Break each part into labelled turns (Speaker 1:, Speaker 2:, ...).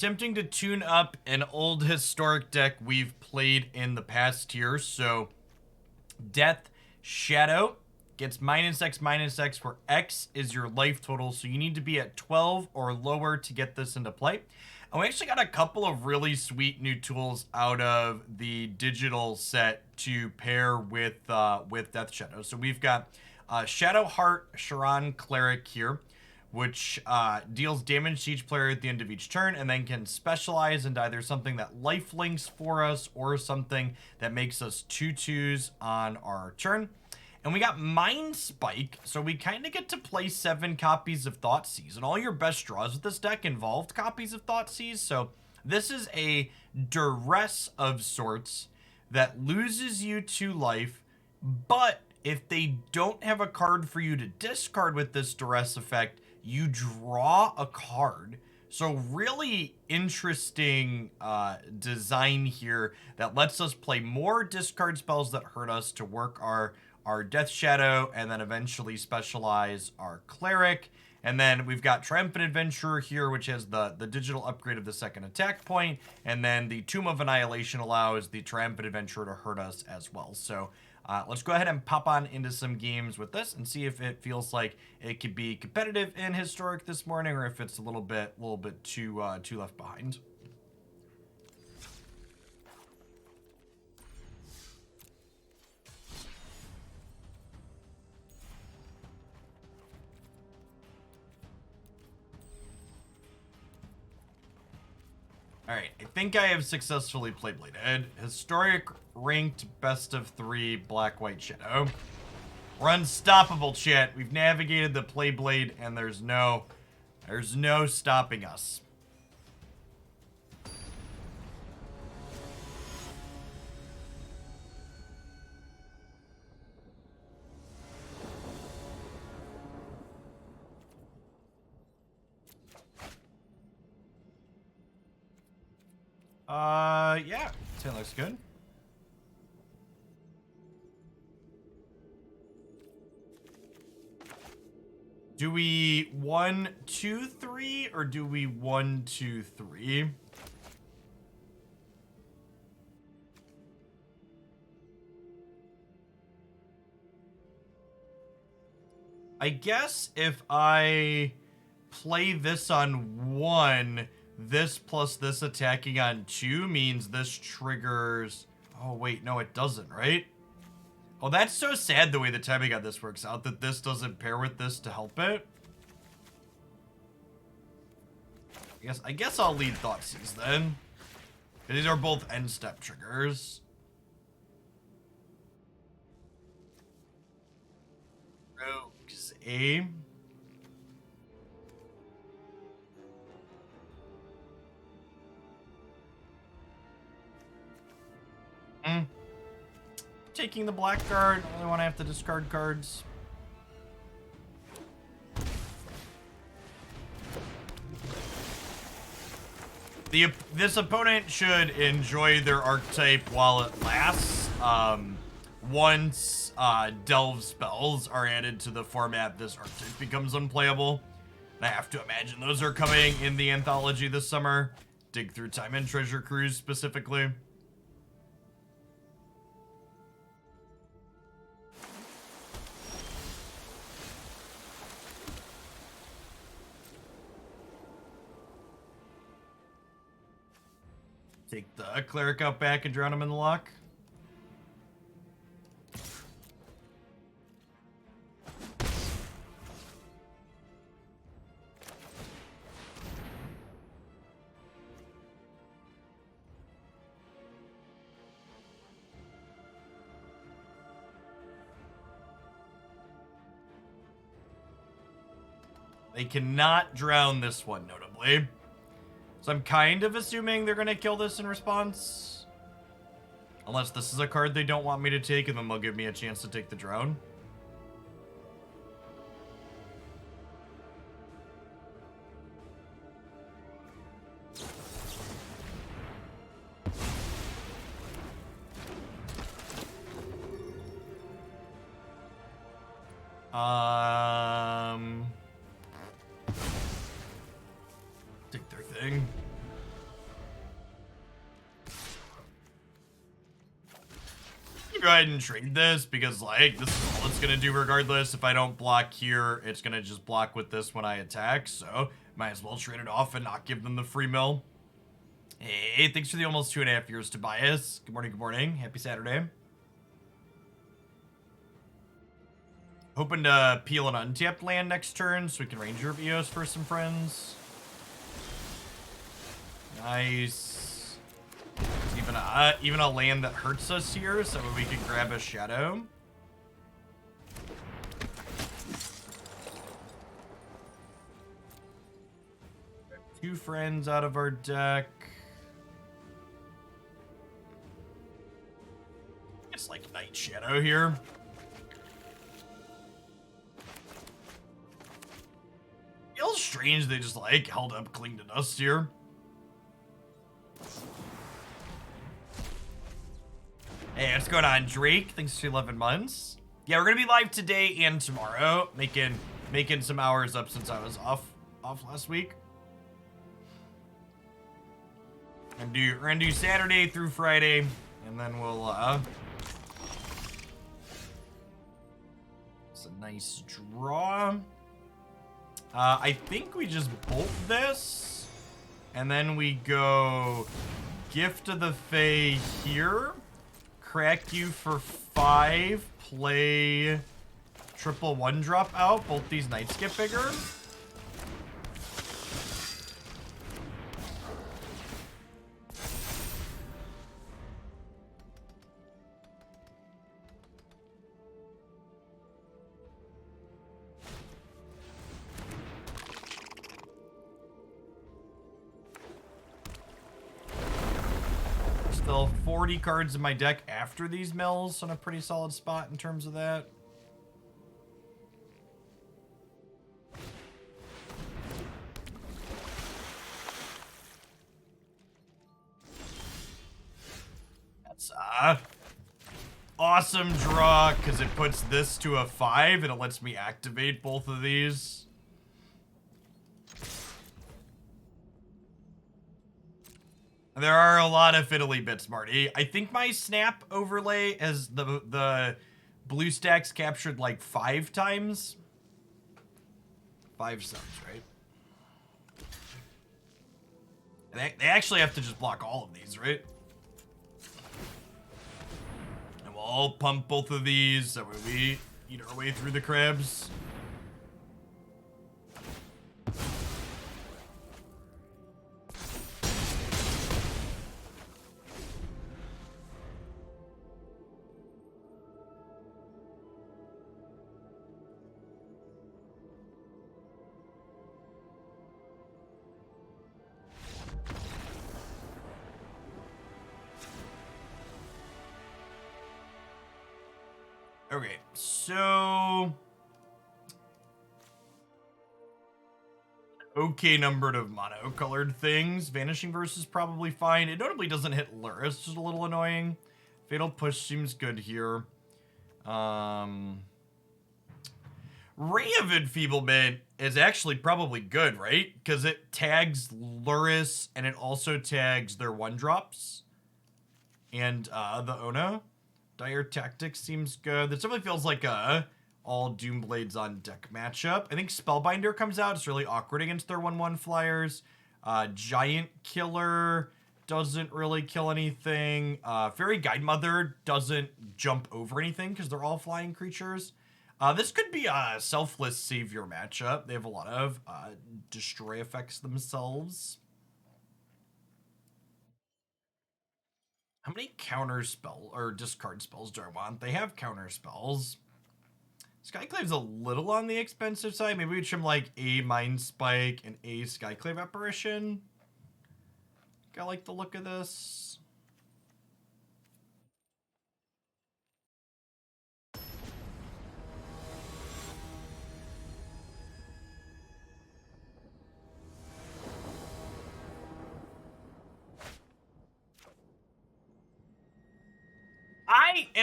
Speaker 1: Attempting to tune up an old historic deck we've played in the past year. So Death Shadow gets -X/-X, where X is your life total. So you need to be at 12 or lower to get this into play. And we actually got a couple of really sweet new tools out of the digital set to pair with Death Shadow. So we've got Shadowheart Sharran Cleric here, which deals damage to each player at the end of each turn, and then can specialize into either something that lifelinks for us or something that makes us 2/2s on our turn. And we got Mind Spike, so we kind of get to play 7 copies of Thoughtseize, and all your best draws with this deck involved copies of Thoughtseize, so this is a duress of sorts that loses you 2 life, but if they don't have a card for you to discard with this duress effect, you draw a card. So really interesting design here that lets us play more discard spells that hurt us to work our Death Shadow, and then eventually specialize our Cleric. And then we've got Triumphant Adventurer here, which has the digital upgrade of the 2nd attack point, and then the Tomb of Annihilation allows the Triumphant Adventurer to hurt us as well. So let's go ahead and pop on into some games with this and see if it feels like it could be competitive in Historic this morning, or if it's a little bit too left behind. Alright, I think I have successfully playbladed. Historic ranked best of 3 Black-White Shadow. We're unstoppable, chat. We've navigated the playblade, and there's no stopping us. Yeah, that looks good. Do we 1, 2, 3, or do we 1, 2, 3? I guess if I play this on 1, this plus this attacking on 2 means this triggers... Oh, wait, no, it doesn't, right? Oh, that's so sad the way the timing on this works out, that this doesn't pair with this to help it. I guess I'll lead Thoughtseize then. These are both end-step triggers. Rogues, A. Taking the black card. I only want to have to discard cards. This opponent should enjoy their archetype while it lasts. Once delve spells are added to the format, this archetype becomes unplayable. And I have to imagine those are coming in the anthology this summer. Dig Through Time and Treasure Cruise specifically. Take the Cleric out back and drown him in the lock. They cannot drown this one, notably. So I'm kind of assuming they're going to kill this in response. Unless this is a card they don't want me to take, and then they'll give me a chance to take the drone. Take their thing. go ahead and trade this because, like, this is all it's gonna do regardless. If I don't block here, it's gonna just block with this when I attack. So might as well trade it off and not give them the free mill. Hey, thanks for the almost 2.5 years, Tobias. Good morning, good morning. Happy Saturday. Hoping to peel an untapped land next turn so we can Ranger of Eos for some friends. Nice. Even a land that hurts us here so we can grab a shadow. Two friends out of our deck. It's like Night Shadow here. Feels strange they just like held up Cling to Dust here. Hey, what's going on, Drake? Thanks for 11 months. Yeah, we're gonna be live today and tomorrow, making some hours up since I was off last week. We're gonna do Saturday through Friday, and then we'll it's a nice draw. I think we just bolt this, and then we go Gift of the Fae here, crack you for 5, play triple 1-drop out, both these knights get bigger. Still 40 cards in my deck after these mills, so in a pretty solid spot in terms of that. That's awesome draw because it puts this to a 5 and it lets me activate both of these. There are a lot of fiddly bits, Marty. I think my snap overlay has the blue stacks captured like 5 times. 5 subs, right? They actually have to just block all of these, right? And we'll all pump both of these so we eat our way through the crabs. Okay, so okay numbered of mono-colored things. Vanishing Verse is probably fine. It notably doesn't hit Luris, which is a little annoying. Fatal Push seems good here. Ray of Enfeeblement is actually probably good, right? Because it tags Luris and it also tags their 1-drops. And the Ona. Dire Tactics seems good. This definitely feels like a all Doomblades on deck matchup. I think Spellbinder comes out. It's really awkward against their 1/1 flyers. Giant Killer doesn't really kill anything. Faerie Guidemother doesn't jump over anything because they're all flying creatures. This could be a Selfless Savior matchup. They have a lot of destroy effects themselves. How many counter spell or discard spells do I want? They have counter spells. Skyclave's a little on the expensive side. Maybe we trim like a Mind Spike and a Skyclave Apparition. I like the look of this.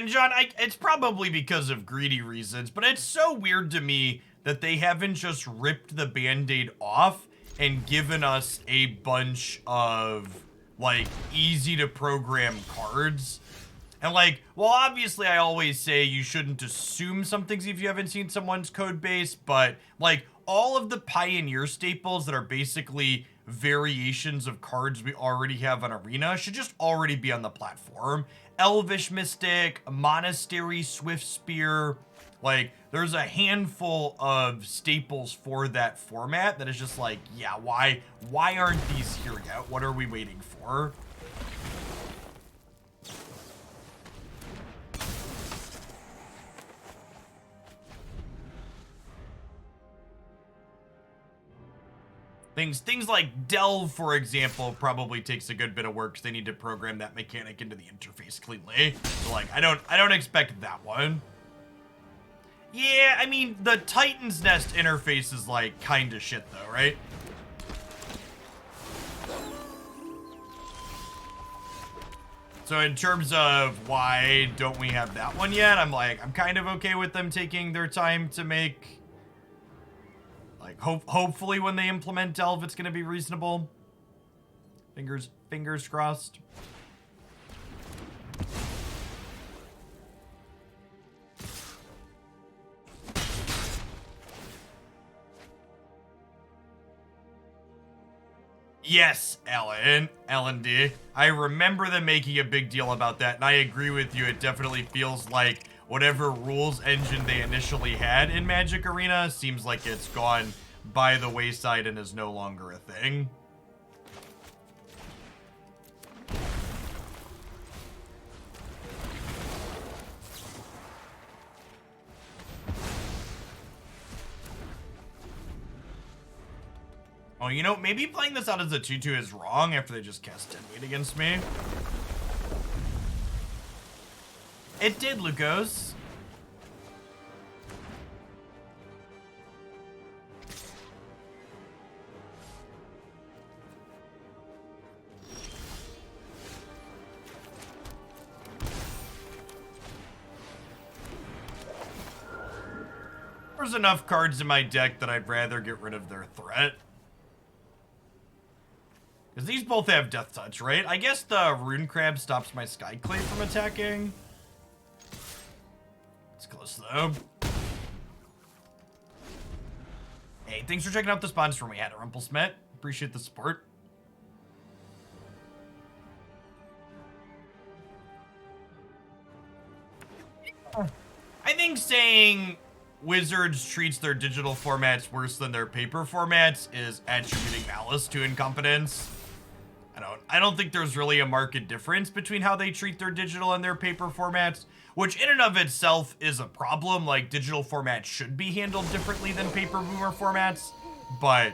Speaker 1: John, it's probably because of greedy reasons, but it's so weird to me that they haven't just ripped the Band-Aid off and given us a bunch of, like, easy to program cards And like, well, obviously I always say you shouldn't assume some things if you haven't seen someone's code base, but like all of the Pioneer staples that are basically variations of cards we already have on Arena should just already be on the platform. Elvish Mystic, Monastery Swift Spear, like there's a handful of staples for that format that is just like, yeah, why aren't these here yet? What are we waiting for? Things like Delve, for example, probably takes a good bit of work because they need to program that mechanic into the interface cleanly. So like, I don't expect that one. Yeah, I mean, the Titan's Nest interface is like kind of shit though, right? So in terms of why don't we have that one yet, I'm like, I'm kind of okay with them taking their time to make. Like, hopefully when they implement Delve, it's going to be reasonable. Fingers crossed. Yes, Ellen D. I remember them making a big deal about that, and I agree with you. It definitely feels like whatever rules engine they initially had in Magic Arena seems like it's gone by the wayside and is no longer a thing. Oh, you know, maybe playing this out as a 2-2 is wrong after they just cast Deadweight against me. It did, Lucos. There's enough cards in my deck that I'd rather get rid of their threat. Because these both have Death Touch, right? I guess the Rune Crab stops my Skyclave from attacking. It's close, though. Hey, thanks for checking out the sponsors for me, Hannah Rumplesmet. Appreciate the support. I think saying Wizards treats their digital formats worse than their paper formats is attributing malice to incompetence. I don't think there's really a marked difference between how they treat their digital and their paper formats, which in and of itself is a problem. Like, digital formats should be handled differently than paper boomer formats, but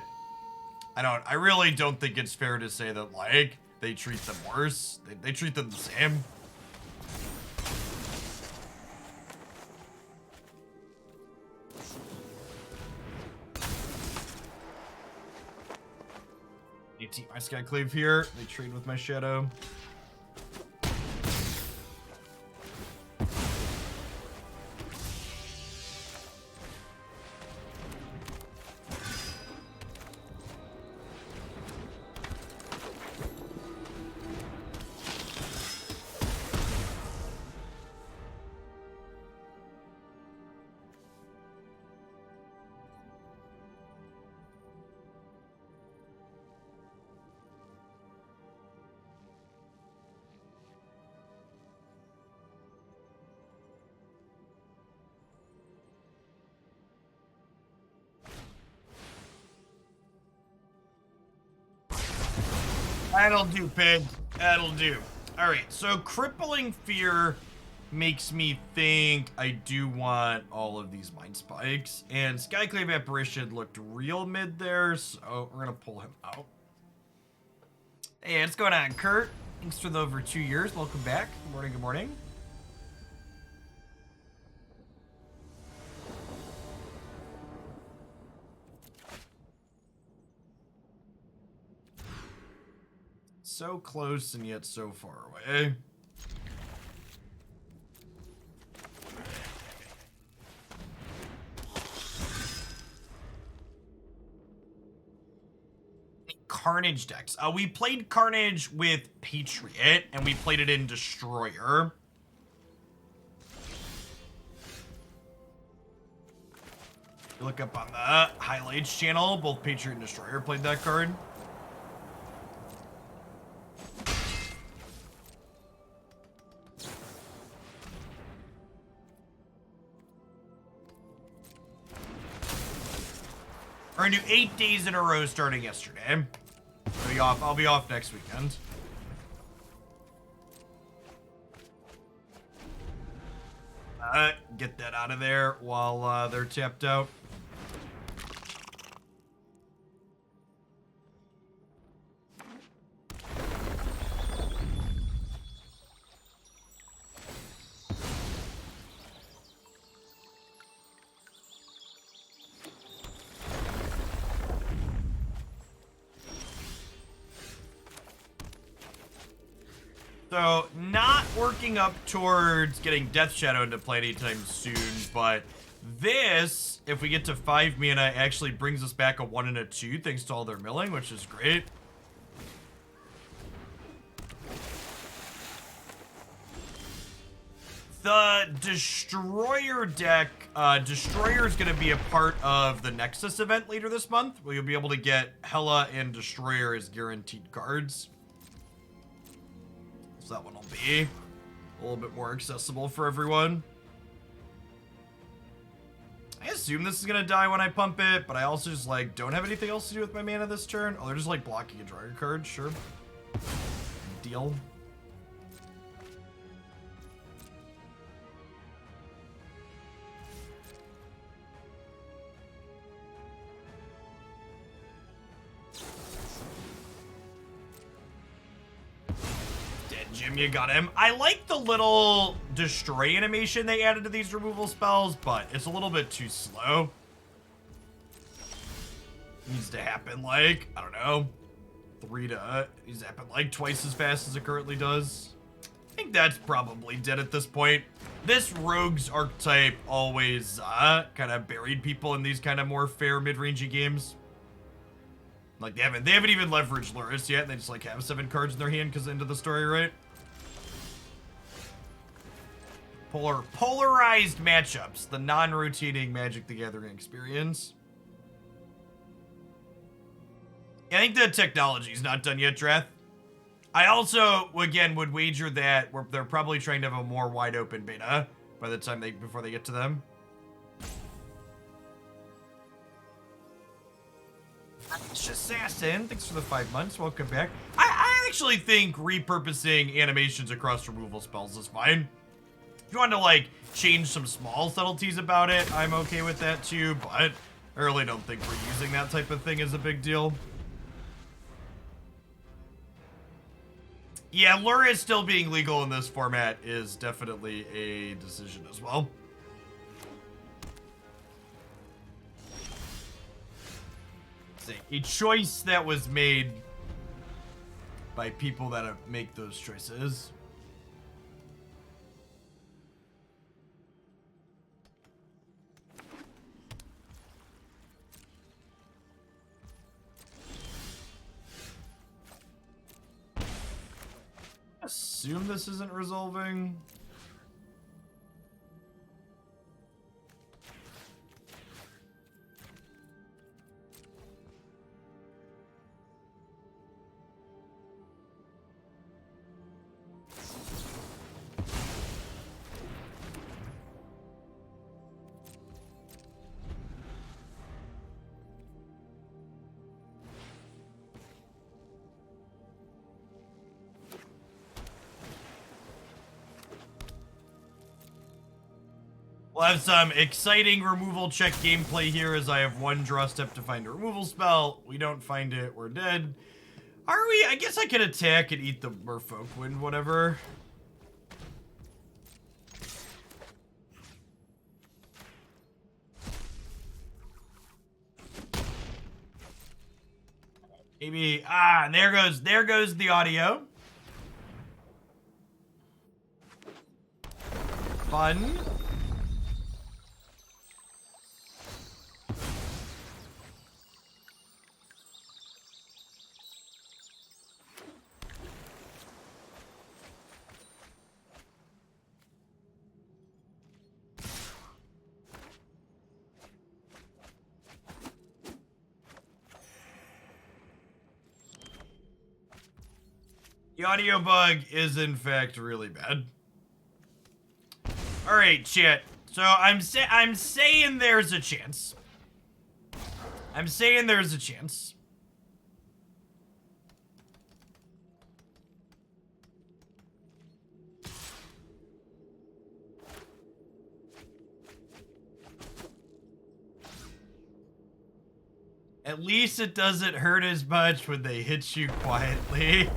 Speaker 1: I really don't think it's fair to say that, like, they treat them worse. They treat them the same. You take my Skyclave here. They trade with my Shadow. That'll do, Pig. That'll do. All right, so Crippling Fear makes me think I do want all of these Mind Spikes. And Skyclave Apparition looked real mid there, so we're going to pull him out. Hey, what's going on, Kurt? Thanks for the over 2 years. Welcome back. Good morning, good morning. So close and yet so far away. Carnage decks. We played Carnage with Patriot, and we played it in Destroyer. Look up on the highlights channel. Both Patriot and Destroyer played that card. We're gonna do 8 days in a row starting yesterday. I'll be off next weekend. Get that out of there while they're tapped out. So, not working up towards getting Death Shadow into play anytime soon, but this, if we get to 5 mana, actually brings us back a 1 and a 2 thanks to all their milling, which is great. The Destroyer deck, Destroyer is going to be a part of the Nexus event later this month, where you'll be able to get Hela and Destroyer as guaranteed cards. So that one will be a little bit more accessible for everyone. I assume this is going to die when I pump it, but I also just, like, don't have anything else to do with my mana this turn. Oh, they're just, like, blocking a drawing card. Sure. Deal. Jim, you got him. I like the little destroy animation they added to these removal spells, but it's a little bit too slow. Needs to happen like, I don't know, needs to happen like twice as fast as it currently does. I think that's probably dead at this point. This rogues archetype always kind of buried people in these kind of more fair mid-rangey games. Like they haven't even leveraged Luris yet. They just like have 7 cards in their hand because into the story, right? Polarized matchups, the non-rotating Magic the Gathering experience. I think the technology's not done yet, Dreth. I also, again, would wager that they're probably trying to have a more wide open beta by the time before they get to them. Assassin, thanks for the 5 months. Welcome back. I actually think repurposing animations across removal spells is fine. If you want to, like, change some small subtleties about it, I'm okay with that too, but I really don't think we're using that type of thing as a big deal. Yeah, Luris still being legal in this format is definitely a decision as well. A choice that was made by people that make those choices. Assume this isn't resolving. We'll have some exciting removal check gameplay here as I have 1 draw step to find a removal spell. We don't find it, we're dead. Are we? I guess I could attack and eat the Merfolk Wind, whatever. Maybe, and there goes the audio. Fun. The audio bug is in fact really bad. All right, chat. So I'm saying there's a chance. I'm saying there's a chance. At least it doesn't hurt as much when they hit you quietly.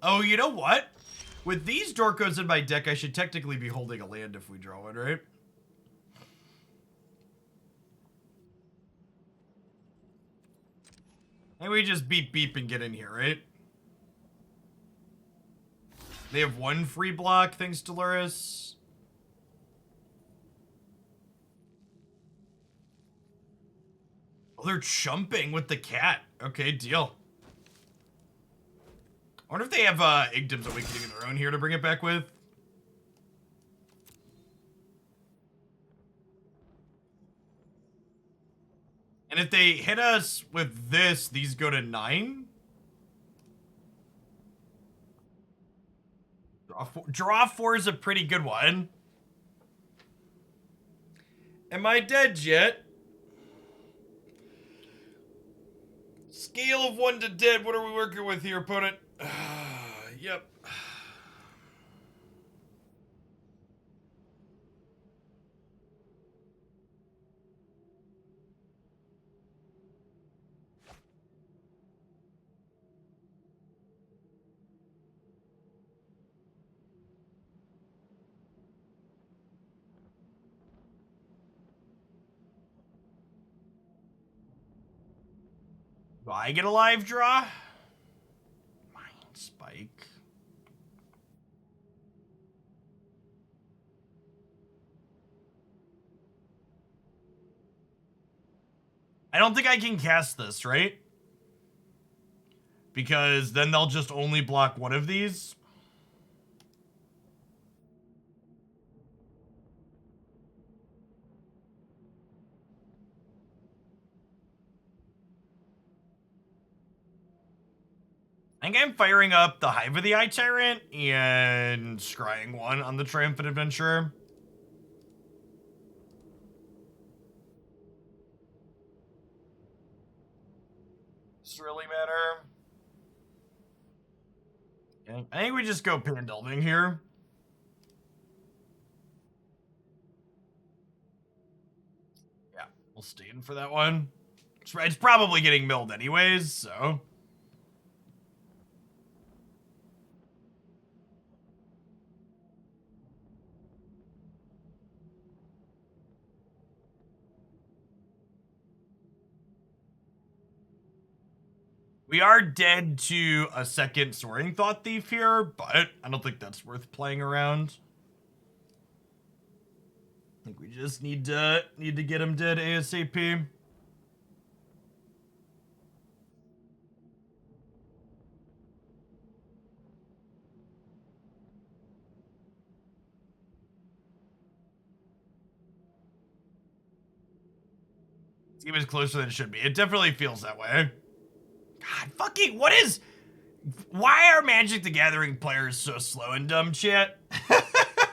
Speaker 1: Oh, you know what? With these Dorkos in my deck, I should technically be holding a land if we draw one, right? And we just beep and get in here, right? They have one free block, thanks to Luris. Oh, they're chumping with the cat. Okay, deal. I wonder if they have Igdim's Awakening of their own here to bring it back with. And if they hit us with this, these go to 9? Draw 4 is a pretty good one. Am I dead yet? Scale of 1 to dead. What are we working with here, opponent? Yep. Do I get a live draw? Mind Spike. I don't think I can cast this, right? Because then they'll just only block one of these. I think I'm firing up the Hive of the Eye Tyrant and scrying one on the Triumphant Adventurer. Does it really matter? Okay. I think we just go Pin Delving here. Yeah, we'll stay in for that one. It's probably getting milled anyways, so... We are dead to a second Soaring Thought Thief here, but I don't think that's worth playing around. I think we just need to get him dead ASAP. He was closer than it should be. It definitely feels that way. God, fucking, what is... Why are Magic the Gathering players so slow and dumb, chat?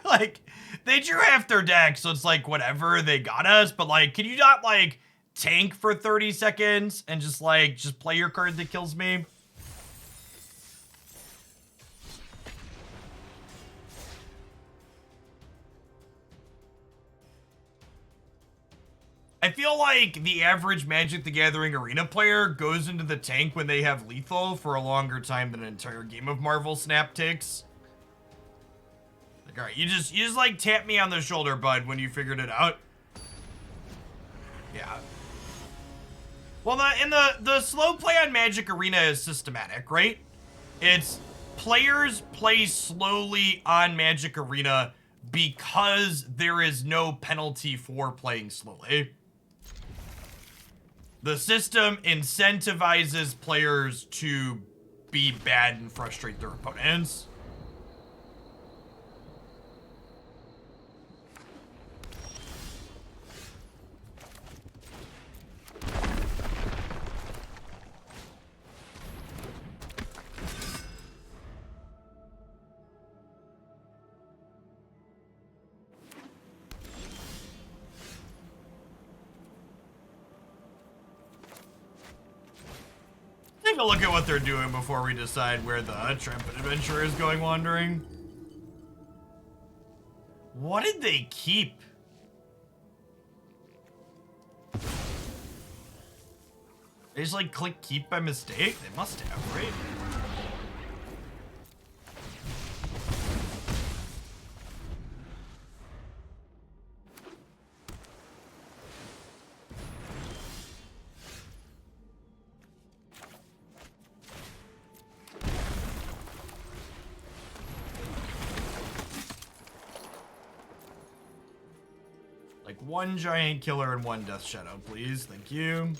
Speaker 1: Like, they drew half their deck, so it's like, whatever, they got us, but like, can you not, like, tank for 30 seconds and just, like, just play your card that kills me? I feel like the average Magic the Gathering arena player goes into the tank when they have lethal for a longer time than an entire game of Marvel Snap takes. Like, all right, you just like tap me on the shoulder, bud, when you figured it out. Yeah. Well, the slow play on Magic Arena is systematic, right? It's players play slowly on Magic Arena because there is no penalty for playing slowly. The system incentivizes players to be bad and frustrate their opponents. take a look at what they're doing before we decide where the A-Triumphant Adventurer is going wandering. What did they keep? They just like click keep by mistake? They must have, right? Like one giant killer and one death shadow, please. Thank you.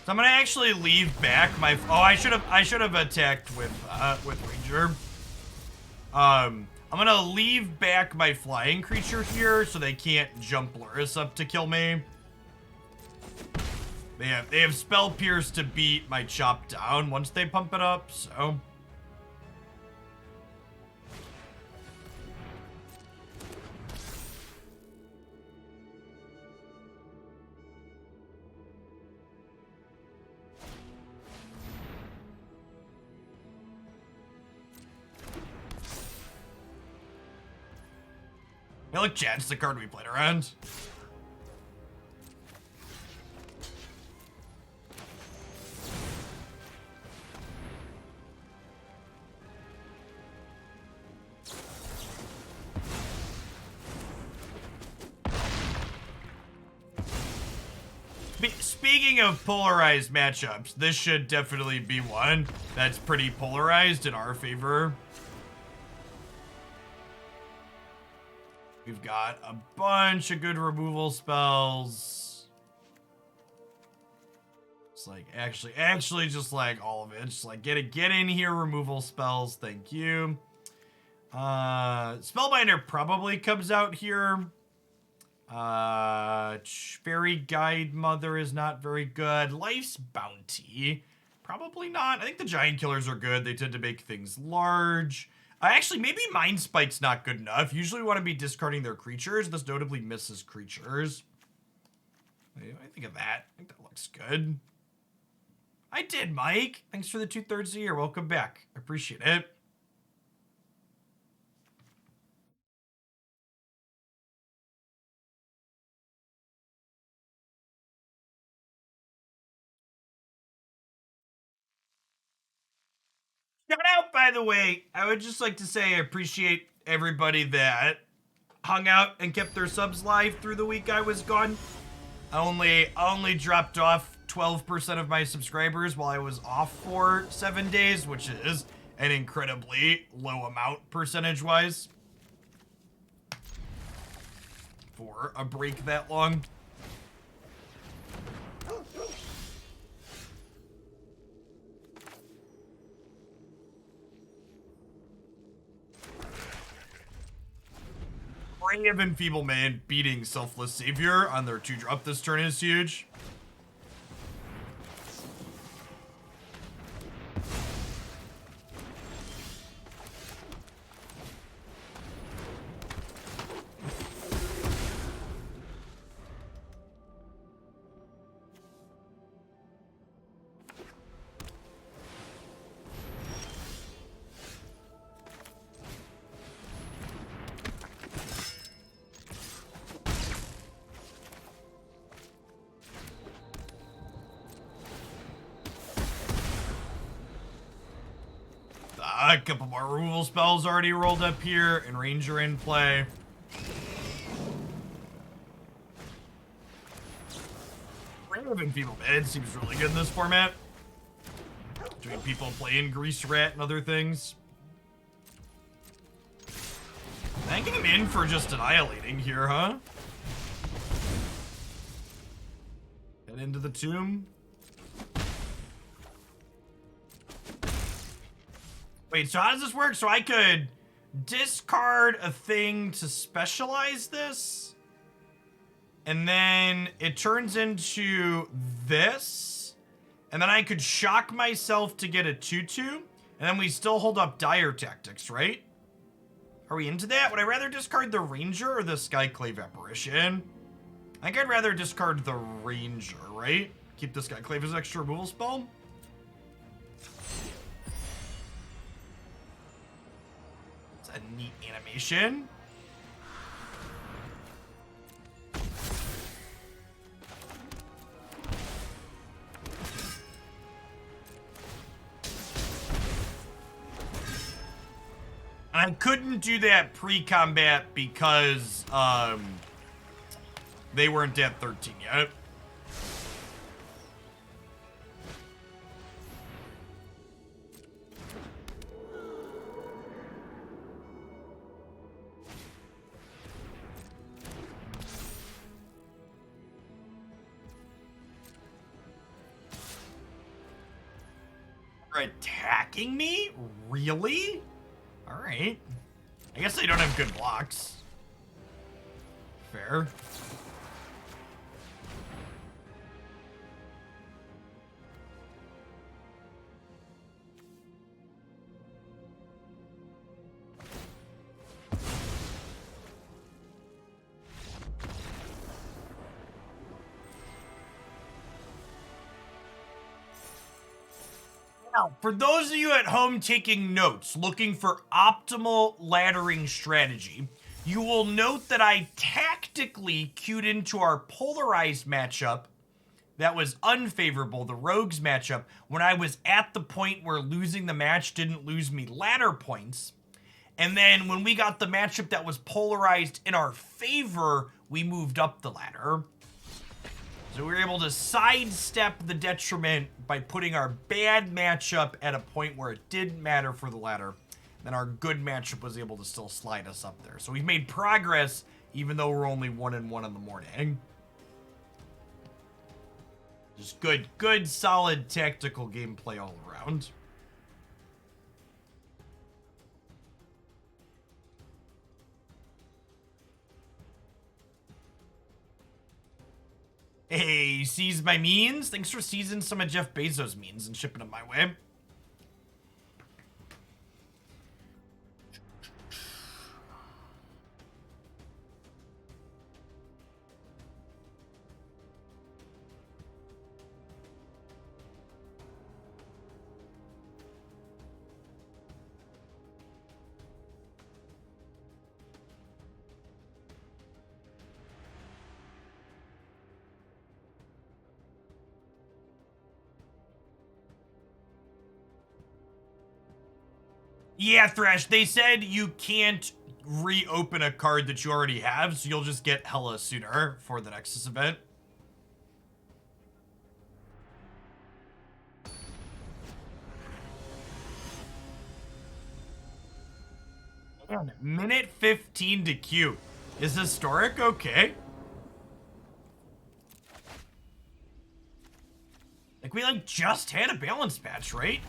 Speaker 1: So I'm gonna actually leave back my. Oh, I should have attacked with Ranger. I'm gonna leave back my flying creature here so they can't jump Luris up to kill me. They have spell pierce to beat my chop down once they pump it up. So. Hey, look, Chad, it's the card we played around. Speaking of polarized matchups, this should definitely be one that's pretty polarized in our favor. We've got a bunch of good removal spells. It's like actually just like all of it. Just like get in here, removal spells. Thank you. Spellbinder probably comes out here. Faerie Guidemother is not very good. Life's Bounty, probably not. I think the giant killers are good. They tend to make things large. Actually, maybe Mind Spike's not good enough. Usually we want to be discarding their creatures. This notably misses creatures. What do you think of that? I think that looks good. I did, Mike. Thanks for the 2/3 of the year. Welcome back. I appreciate it. Shout out, by the way. I would just like to say I appreciate everybody that hung out and kept their subs live through the week I was gone. I only dropped off 12% of my subscribers while I was off for 7 days, which is an incredibly low amount percentage-wise for a break that long. Ray of Enfeeblement beating Selfless Savior on their 2-drop this turn is huge. A couple more removal spells already rolled up here, and Ranger in play. Ray of Enfeeblement seems really good in this format. Between people playing Grease Rat and other things. Thanking him in for just annihilating here, huh? Get into the tomb. Wait, so how does this work? So I could discard a thing to specialize this, and then it turns into this, and then I could shock myself to get a 2/2, and then we still hold up dire tactics, right? Are we into that? Would I rather discard the Ranger or the Skyclave Apparition? I think I'd rather discard the Ranger, right? Keep the Skyclave as extra removal spell. It's a neat animation. And I couldn't do that pre-combat because they weren't at 13 yet. You're attacking me? Really? Alright. I guess they don't have good blocks. Fair. Now, for those of you at home taking notes, looking for optimal laddering strategy, you will note that I tactically queued into our polarized matchup that was unfavorable, the Rogues matchup, when I was at the point where losing the match didn't lose me ladder points. And then when we got the matchup that was polarized in our favor, we moved up the ladder. So we were able to sidestep the detriment by putting our bad matchup at a point where it didn't matter for the ladder. Then our good matchup was able to still slide us up there. So we've made progress even though we're only 1-1 in the morning. Just good, solid tactical gameplay all around. Hey, seize my means. Thanks for seizing some of Jeff Bezos' means and shipping them my way. Yeah, Thresh, they said you can't reopen a card that you already have, so you'll just get hella sooner for the Nexus event. Man, minute 15 to queue. Is Historic okay? Like, we, just had a balance patch, right?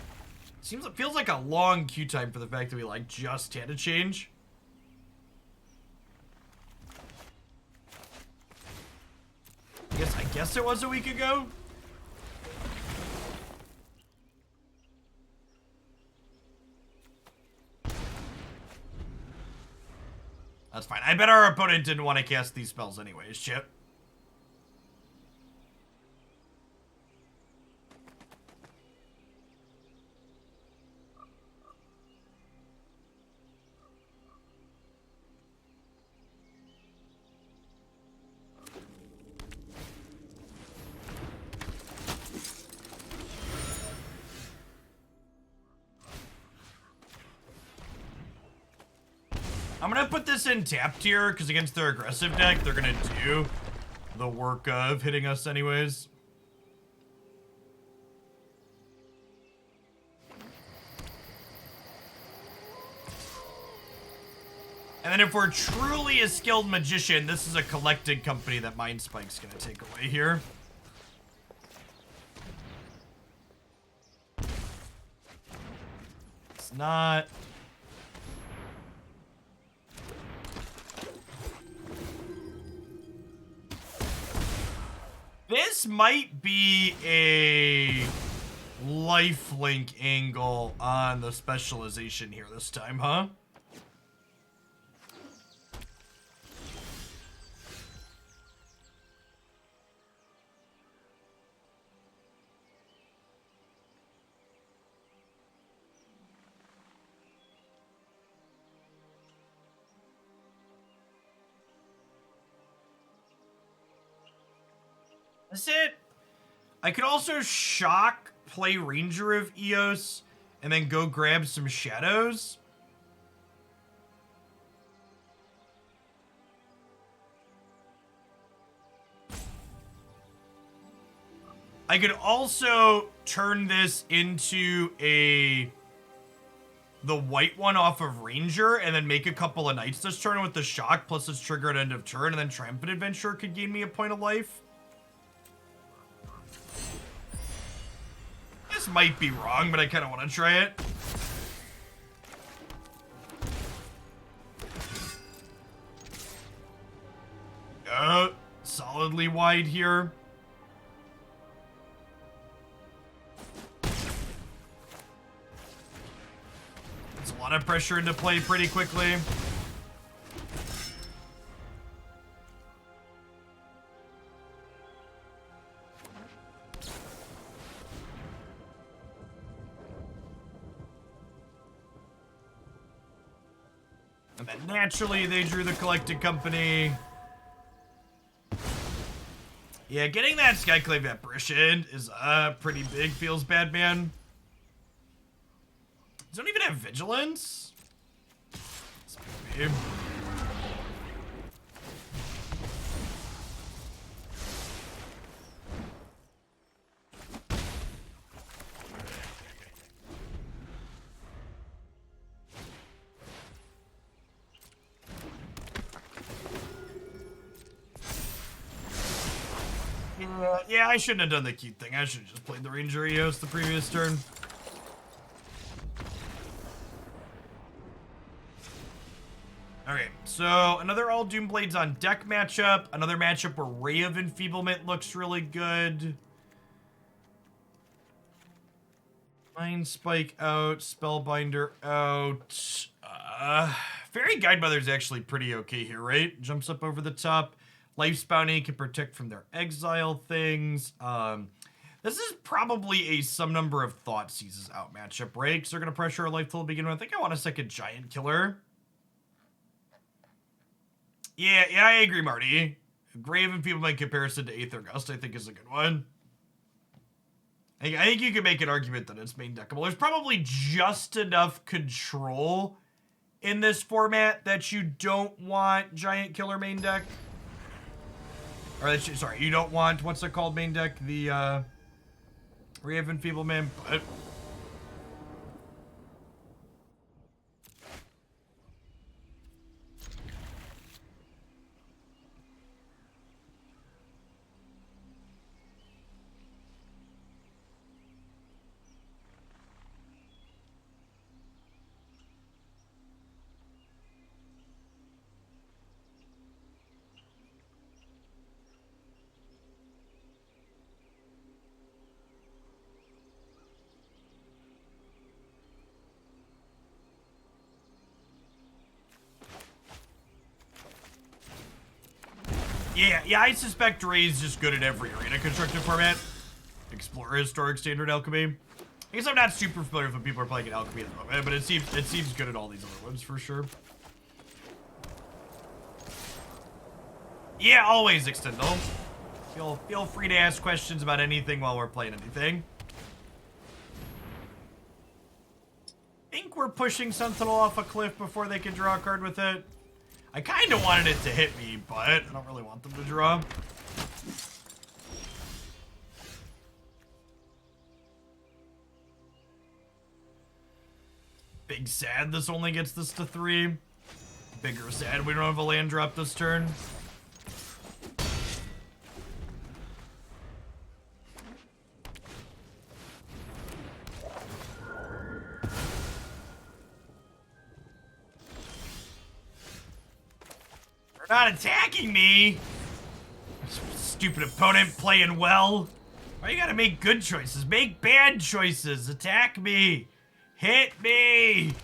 Speaker 1: Feels like a long queue time for the fact that we, just had a change. I guess it was a week ago? That's fine. I bet our opponent didn't want to cast these spells anyways, Chip. I'm gonna put this in tap tier, because against their aggressive deck, they're gonna do the work of hitting us anyways. And then if we're truly a skilled magician, this is a collected company that Mind Spike's gonna take away here. It's not. This might be a lifelink angle on the specialization here this time, huh? That's it. I could also shock, play Ranger of Eos, and then go grab some shadows. I could also turn this into the white one off of Ranger, and then make a couple of knights this turn with the shock, plus this trigger at end of turn, and then Triumphant Adventurer could gain me a point of life. This might be wrong, but I kind of want to try it. Solidly wide here. It's a lot of pressure into play pretty quickly. And then naturally, they drew the collected company. Yeah, getting that Skyclave Apparition is pretty big. Feels bad, man. Does don't even have Vigilance? Babe. Yeah, I shouldn't have done the cute thing. I should have just played the Ranger of Eos the previous turn. Okay, so another all Doomblades on deck matchup. Another matchup where Ray of Enfeeblement looks really good. Mind Spike out, Spellbinder out. Faerie Guidemother is actually pretty okay here, right? Jumps up over the top. Life's Bounty can protect from their exile things. This is probably a some number of Thoughtseizes out matchup, right? Because they're going to pressure a life till the beginning. I think I want a second Giant Killer. Yeah, I agree, Marty. Ray of Enfeeblement in comparison to 8th August, I think is a good one. I think you could make an argument that it's main deckable. There's probably just enough control in this format that you don't want Giant Killer main deck. Or that sorry, you don't want, what's it called main deck? The Ray of Enfeeblement, but yeah, I suspect Ray's just good at every arena constructed format. Explorer, Historic, Standard, Alchemy. I guess I'm not super familiar with when people are playing at Alchemy at the moment, but it seems good at all these other ones for sure. Yeah, always Extendal. Feel free to ask questions about anything while we're playing anything. I think we're pushing Sentinel off a cliff before they can draw a card with it. I kind of wanted it to hit me, but I don't really want them to draw. Big sad this only gets this to 3. bigger sad we don't have a land drop this turn. They're not attacking me! Stupid opponent playing well. Why you gotta make good choices? Make bad choices. Attack me. Hit me.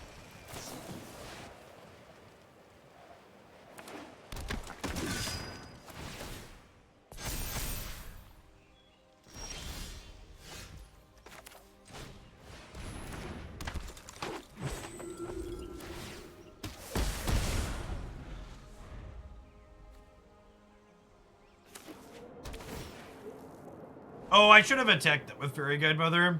Speaker 1: Oh, I should have attacked them with Faerie Guidemother.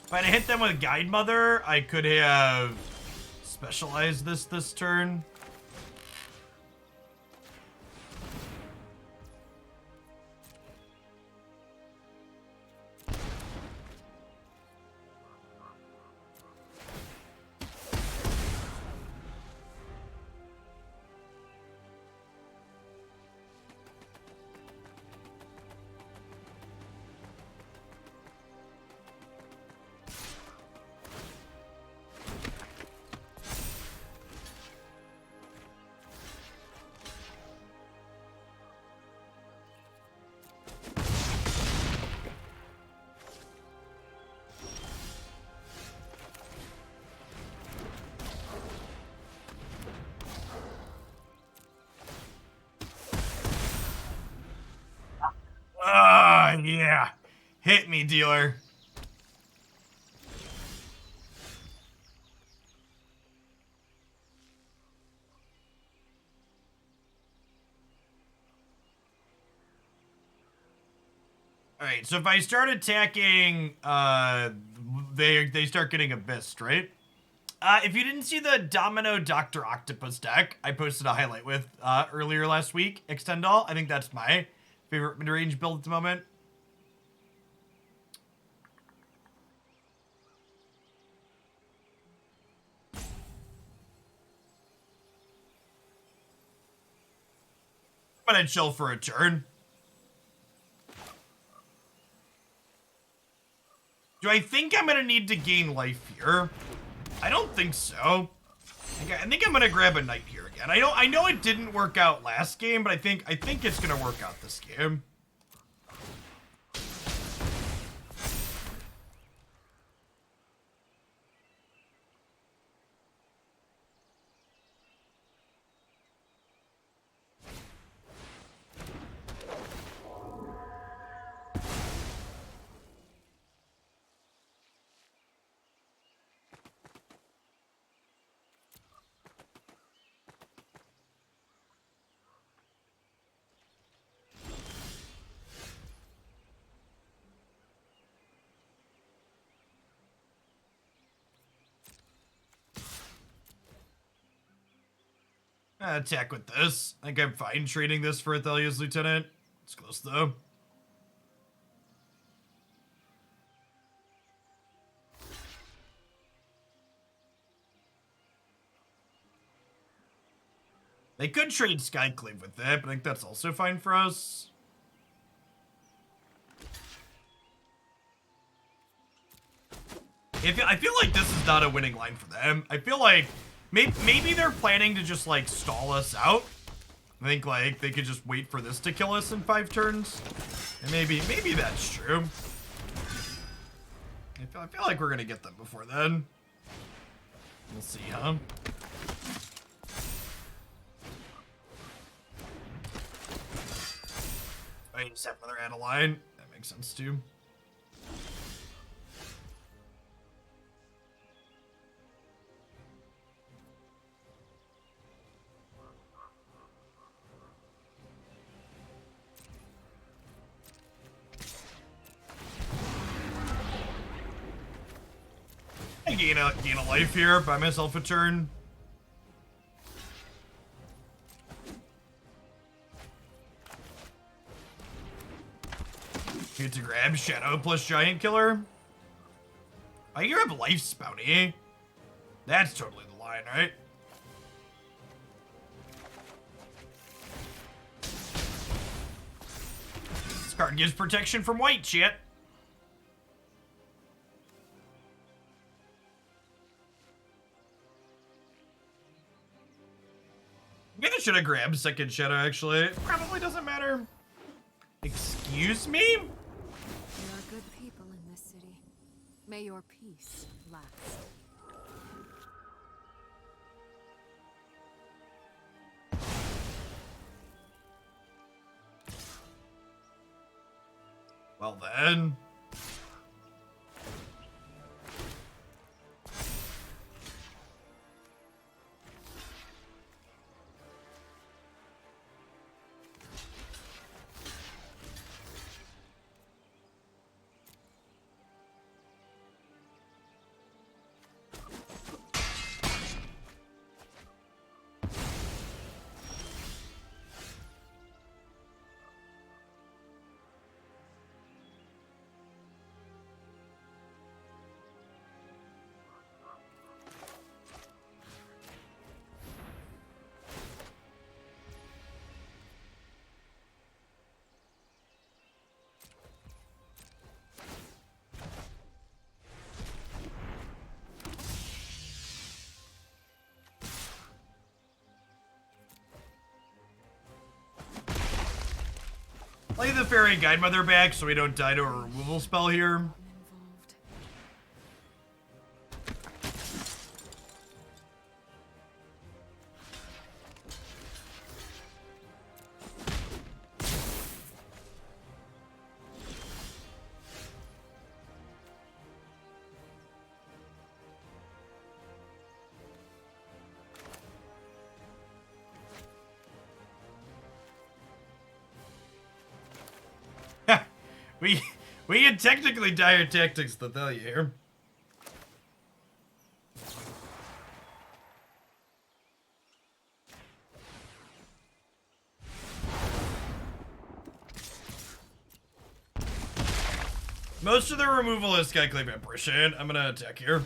Speaker 1: If I'd hit them with Guidemother, I could have specialized this turn. Yeah. Hit me, dealer. Alright, so if I start attacking, they start getting abyssed, right? If you didn't see the Domino Dr. Octopus deck I posted a highlight with earlier last week, Extend All, I think that's my favorite mid-range build at the moment. I'm gonna chill for a turn. Do I think I'm gonna need to gain life here? I don't think so. I think I'm gonna grab a knight here again. I know it didn't work out last game, but I think it's gonna work out this game. Attack with this. I think I'm fine trading this for Athalia's Lieutenant. It's close though. They could trade Skyclave with it, but I think that's also fine for us. I feel like this is not a winning line for them. I feel like maybe they're planning to just like stall us out. I think like they could just wait for this to kill us in 5 turns. And maybe that's true. I feel like we're gonna get them before then. We'll see, huh? I just have another Adeline. That makes sense too. I gain a life here, buy myself a turn. Get to grab Shadow plus Giant Killer. Oh, you have life spouty. That's totally the line, right? This card gives protection from white shit. Maybe I should have grabbed second shadow, actually. It probably doesn't matter. Excuse me?
Speaker 2: There are good people in this city. May your peace last.
Speaker 1: Well then. Play the Faerie Guidemother back so we don't die to a removal spell here. We can technically dire tactics to tell you here. Most of the removal is Skyclave Apparition. I'm gonna attack here.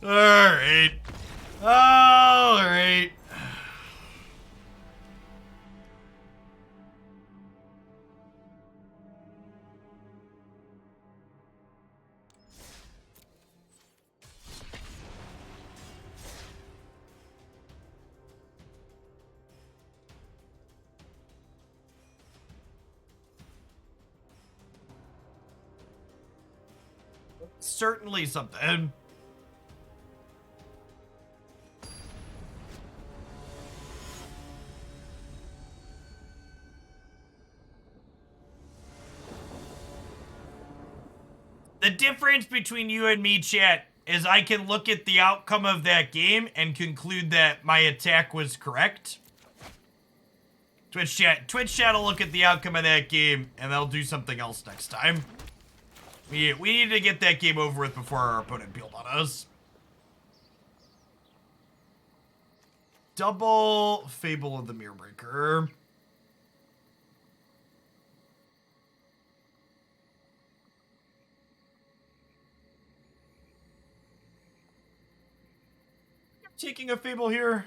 Speaker 1: Alright. Alright. Certainly something. The difference between you and me, chat, is I can look at the outcome of that game and conclude that my attack was correct. Twitch chat will look at the outcome of that game and they'll do something else next time. We need to get that game over with before our opponent peeled on us. Double Fable of the Mirrorbreaker. Taking a Fable here.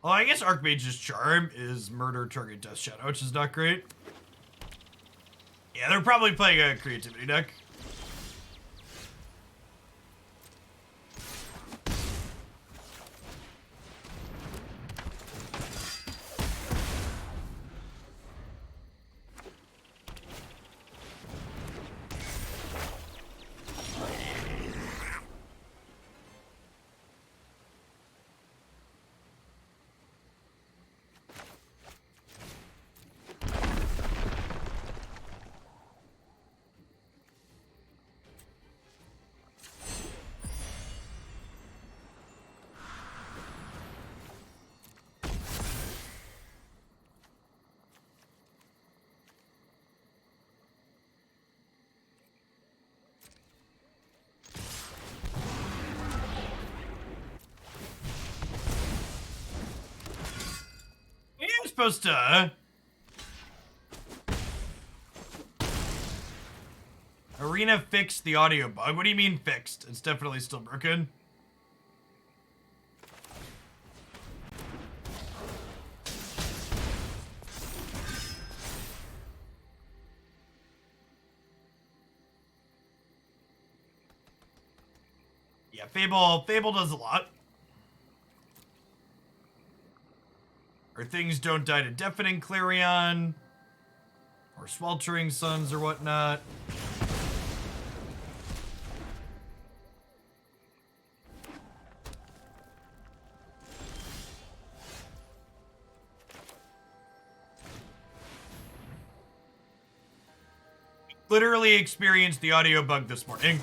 Speaker 1: Well, I guess Archmage's Charm is murder target Death Shadow, which is not great. Yeah, they're probably playing a creativity deck. supposed to... Arena fixed the audio bug. What do you mean fixed? It's definitely still broken. Yeah, Fable does a lot. Or things don't die to Deafening Clarion. Or Sweltering Suns or whatnot. Literally experienced the audio bug this morning.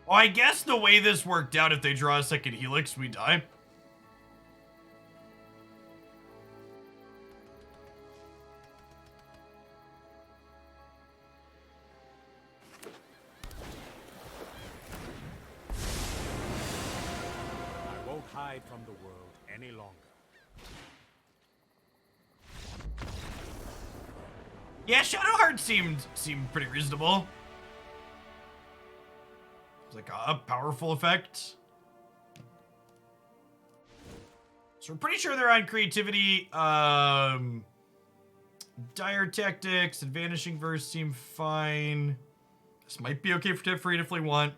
Speaker 1: Well, I guess the way this worked out, if they draw a second Helix, we die.
Speaker 3: I won't hide from the world any longer.
Speaker 1: Yeah, Shadowheart seemed pretty reasonable. It's like a powerful effect. So we're pretty sure they're on creativity. Dire Tactics and Vanishing Verse seem fine. This might be okay for Tip Free if we want.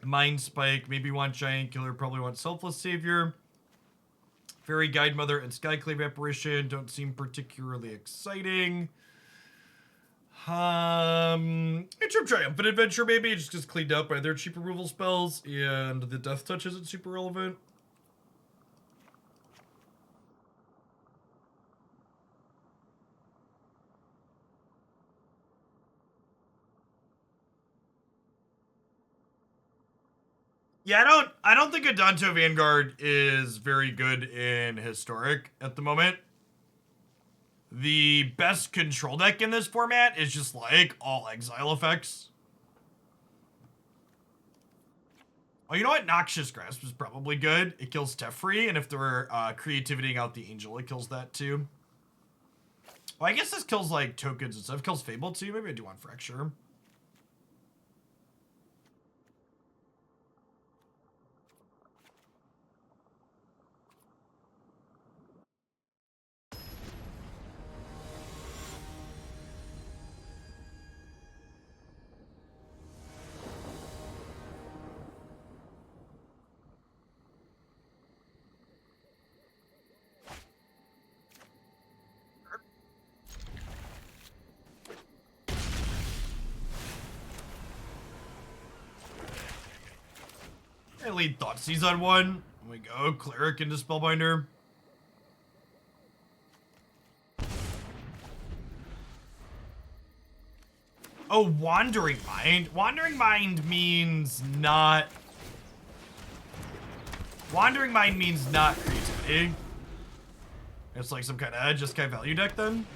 Speaker 1: Mind Spike, maybe want Giant Killer, probably want Selfless Savior. Faerie Guidemother and Skyclave Apparition don't seem particularly exciting. A-Triumphant Adventurer maybe, it just gets cleaned up by their cheap removal spells, and the Death Touch isn't super relevant. Yeah, I don't think Adanto Vanguard is very good in Historic at the moment. The best control deck in this format is just like all exile effects. Oh, you know what? Noxious Grasp is probably good. It kills Teferi, and if they're creativitying out the Angel, it kills that too. Well, I guess this kills like tokens and stuff. It kills Fable too. Maybe I do want Fracture. I lead Thoughtseize on one. There we go. Cleric into Spellbinder. Oh, Wandering Mind. Wandering Mind means not... Wandering Mind means not creativity. It's like some kind of just value deck then.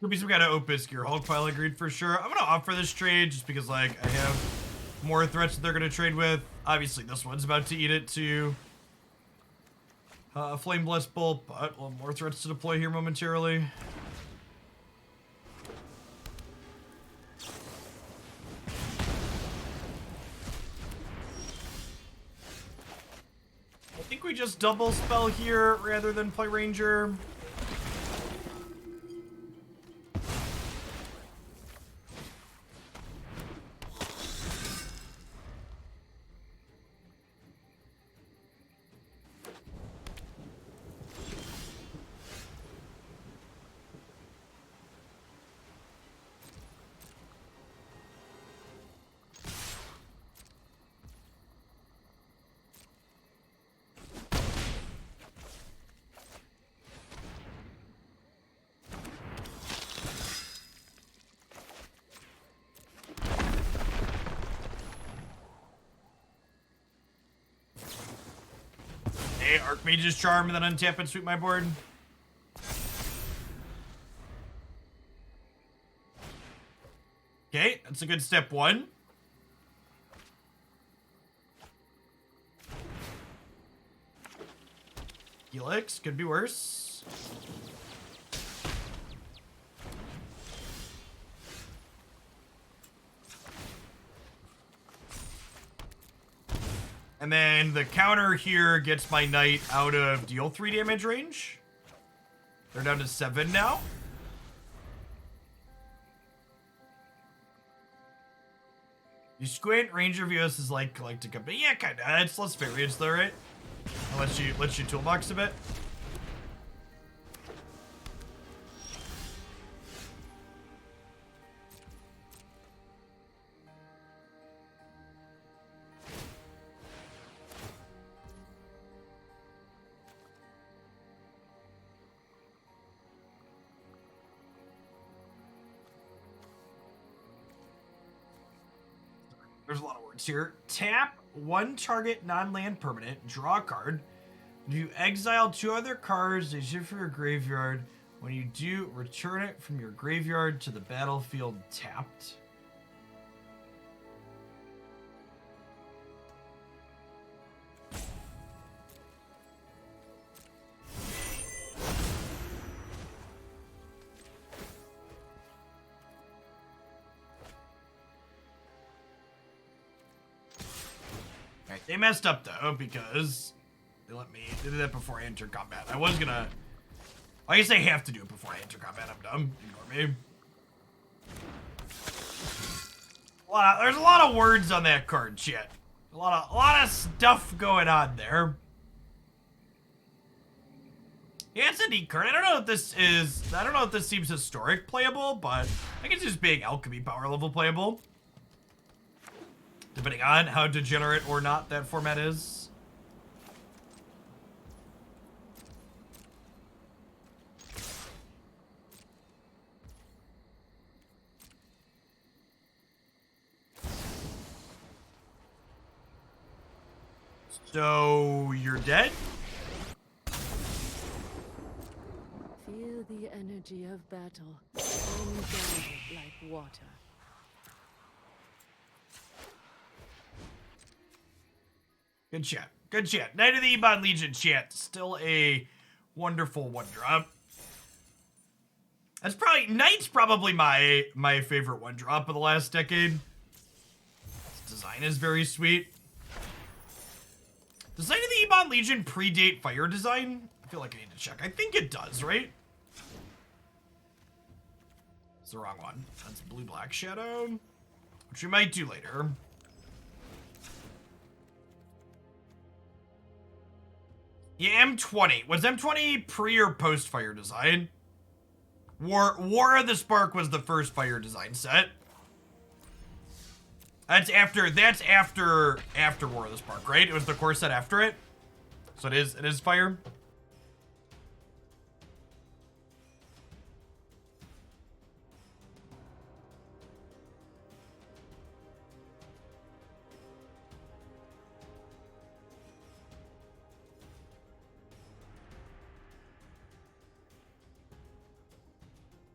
Speaker 1: Could be some kind of Opus Gear Hulk pile, agreed for sure. I'm gonna opt for this trade just because like I have more threats that they're gonna trade with. Obviously this one's about to eat it too. Flame Blessed Bolt, but a little more threats to deploy here momentarily. I think we just double spell here rather than play Ranger. Okay, Archmage's Charm and then untap and sweep my board. Okay, that's a good step one. Helix could be worse. And then the counter here gets my knight out of deal 3 damage range. They're down to 7 now. You squint, Ranger of Eos is like collecting company. Yeah, kinda. It's less variance though, right? It lets you toolbox a bit. There's a lot of words here. Tap 1 target non-land permanent, draw a card. You exile 2 other cards they shift from your graveyard. When you do, return it from your graveyard to the battlefield tapped. Alright, they messed up though because they did that before I entered combat. I was gonna, I guess I have to do it before I enter combat. I'm dumb. Ignore me. There's a lot of words on that card, chat. A lot of stuff going on there. Yeah, it's a neat card. I don't know if this seems historic playable, but I guess it's being alchemy power level playable. Depending on how degenerate or not that format is. So, you're dead?
Speaker 2: Feel the energy of battle, unguarded like water.
Speaker 1: Good chat. Good chat. Knight of the Ebon Legion chat. Still a wonderful 1-drop. That's probably, Knight's probably my favorite 1-drop of the last decade. Its design is very sweet. Does Knight of the Ebon Legion predate Fire design? I feel like I need to check. I think it does, right? It's the wrong one. That's Blue-Black Shadow, which we might do later. Yeah, M20. Was M20 pre or post Fire design? War of the Spark was the first Fire design set. That's after War of the Spark, right? It was the core set after it. So it is Fire.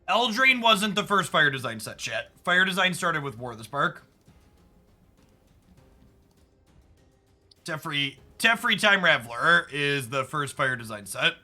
Speaker 1: Eldraine wasn't the first Fire design set yet. Fire design started with War of the Spark. Teferi Time Raveler is the first Fire design set.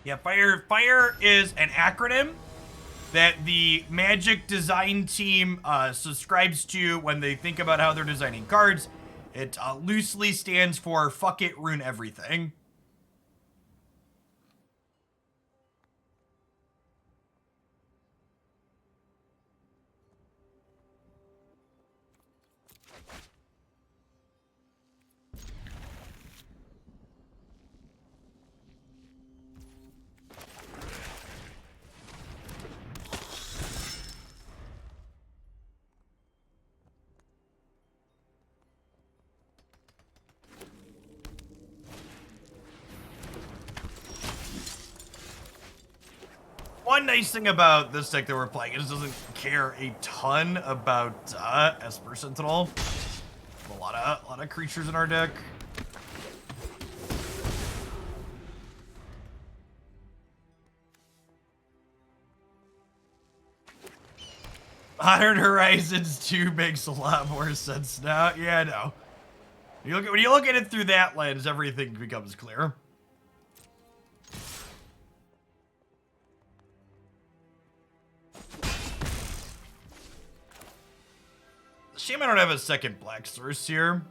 Speaker 1: Yeah, Fire is an acronym that the Magic design team subscribes to when they think about how they're designing cards. It loosely stands for fuck it, ruin everything. one nice thing about this deck that we're playing is it doesn't care a ton about Esper Sentinel. A lot of creatures in our deck. Modern Horizons 2 makes a lot more sense now. Yeah, I know. When you look at it through that lens, everything becomes clear. Shame I don't have a second black source here.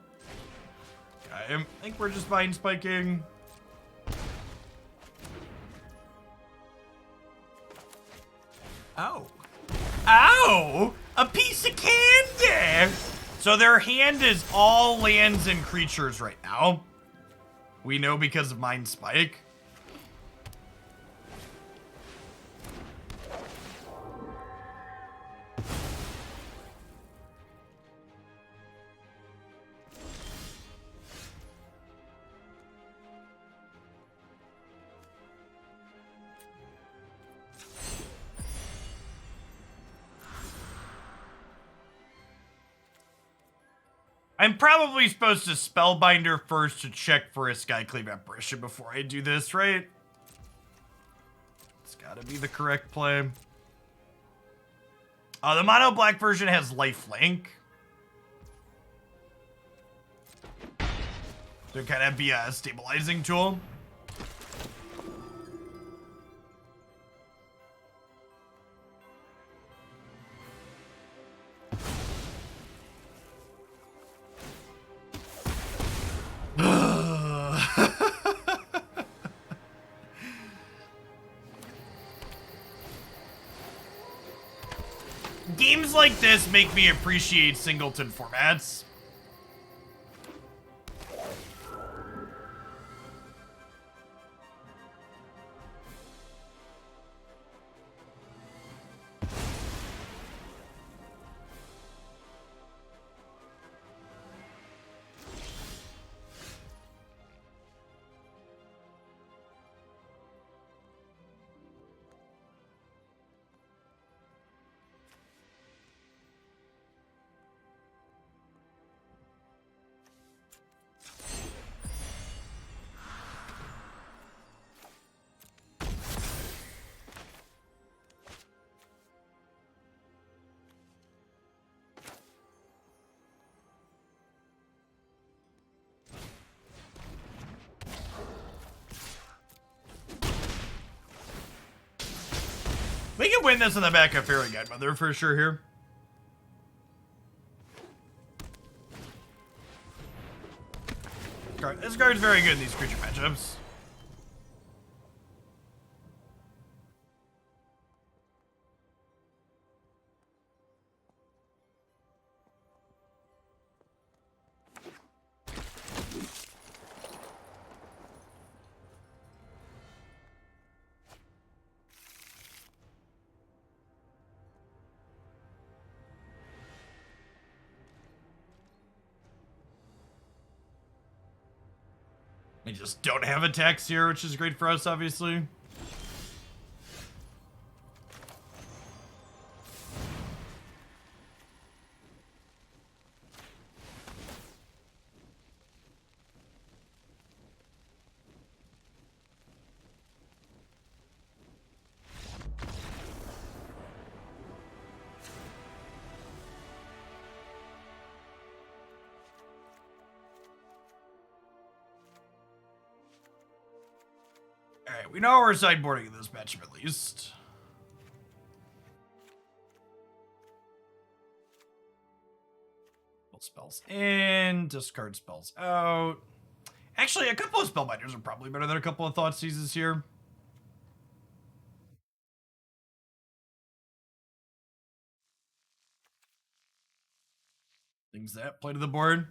Speaker 1: I think we're just mind spiking. Oh. Ow! A piece of candy! So their hand is all lands and creatures right now. We know because of Mind Spike. I'm probably supposed to Spellbinder first to check for a Skyclave Apparition before I do this, right? It's gotta be the correct play. The mono black version has lifelink. To kind of be a stabilizing tool. Games like this make me appreciate singleton formats. We can win this on the back of Faerie Guidemother for sure here. This card's very good in these creature matchups. We just don't have attacks here, which is great for us, obviously. Alright, we know we're sideboarding in this matchup at least. Pull spells in, discard spells out. Actually, a couple of Spellbinders are probably better than a couple of Thoughtseizes here. Things that play to the board.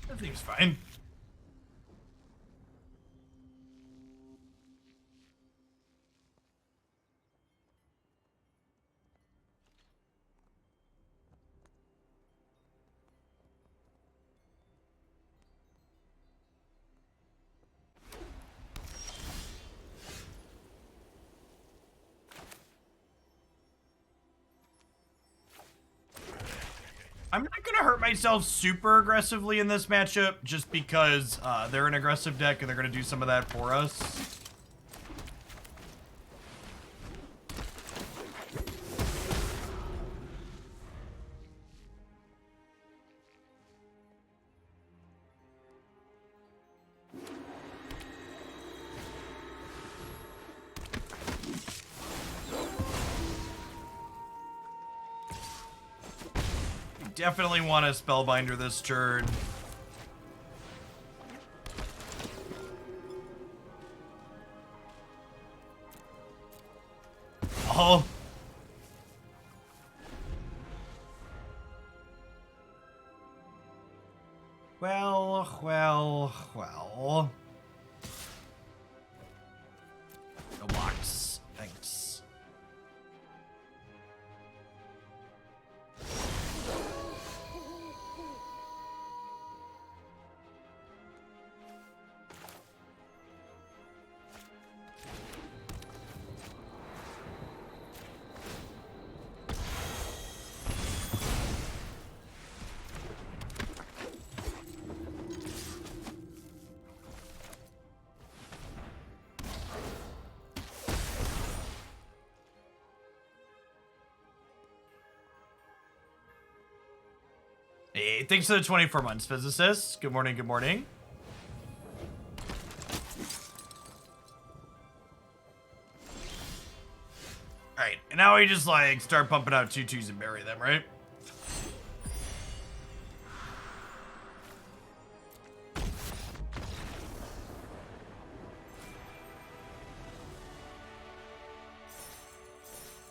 Speaker 1: I think it's fine. I'm not going to hurt myself super aggressively in this matchup just because they're an aggressive deck and they're going to do some of that for us. Definitely want a Spellbinder this turn. Oh. Well. No box. Thanks. Hey, thanks for the 24 months, physicist. Good morning, good morning. Alright, and now we just, like, start pumping out 2/2s and bury them, right?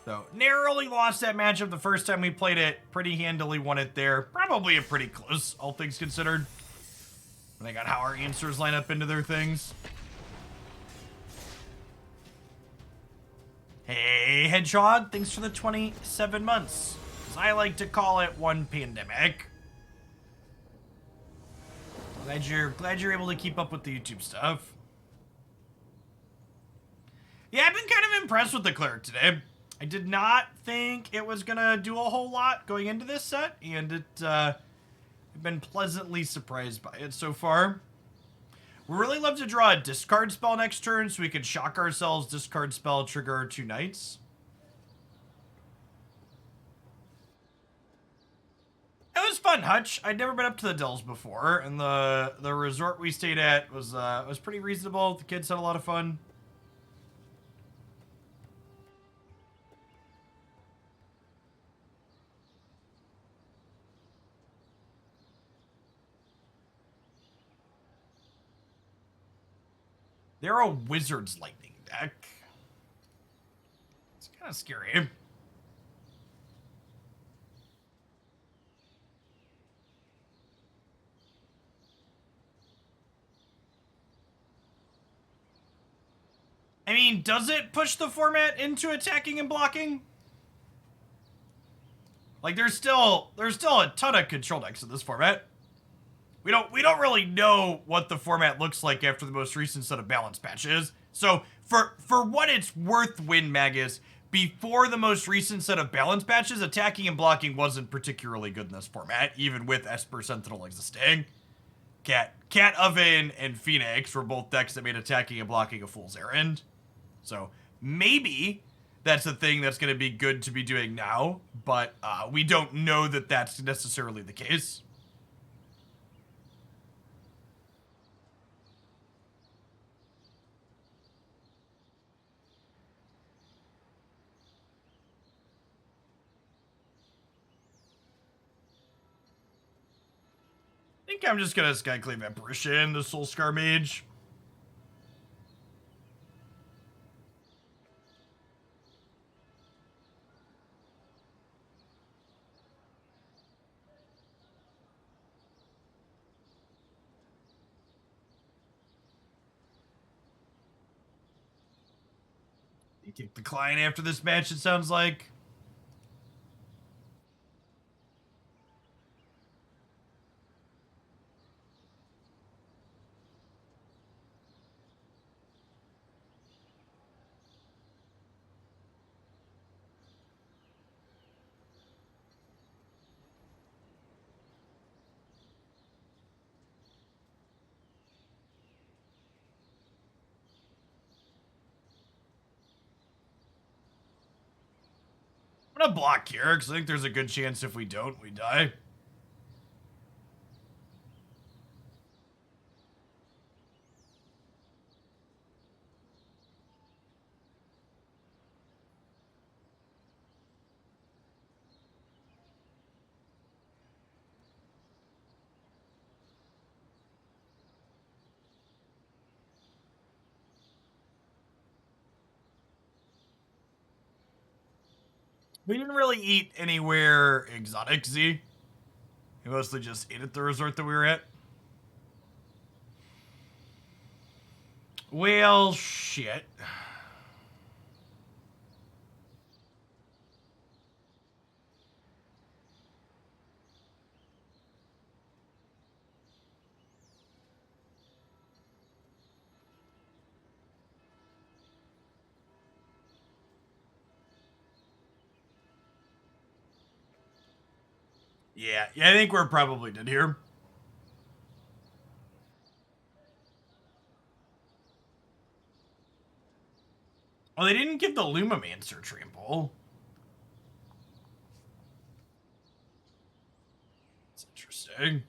Speaker 1: So, narrowly lost that matchup the first time we played it. Pretty handily won it there. Probably a pretty close, all things considered. When I got how our answers line up into their things. Hey, Hedgehog, thanks for the 27 months. As I like to call it, one pandemic. Glad you're able to keep up with the YouTube stuff. Yeah, I've been kind of impressed with the Cleric today. I did not think it was gonna do a whole lot going into this set, and I've been pleasantly surprised by it so far. We really love to draw a discard spell next turn so we can shock ourselves, discard spell, trigger our 2 knights. It was fun, Hutch. I'd never been up to the Dells before, and the resort we stayed at was pretty reasonable. The kids had a lot of fun. They're a Wizard's Lightning deck. It's kind of scary. I mean, does it push the format into attacking and blocking? Like, there's still a ton of control decks in this format. We don't really know what the format looks like after the most recent set of balance patches. So for what it's worth, Win Magus, before the most recent set of balance patches, attacking and blocking wasn't particularly good in this format, even with Esper Sentinel existing. Cat Oven and Phoenix were both decks that made attacking and blocking a fool's errand. So maybe that's a thing that's going to be good to be doing now, but we don't know that that's necessarily the case. I think I'm just gonna Skyclave Apparition, the Soulscar Mage. kick the client after this match, it sounds like. I'm gonna block here, because I think there's a good chance if we don't, we die. We didn't really eat anywhere exotic, Z. We mostly just ate at the resort that we were at. Well, shit. Yeah, I think we're probably dead here. Oh, they didn't give the Lumimancer trample. That's interesting.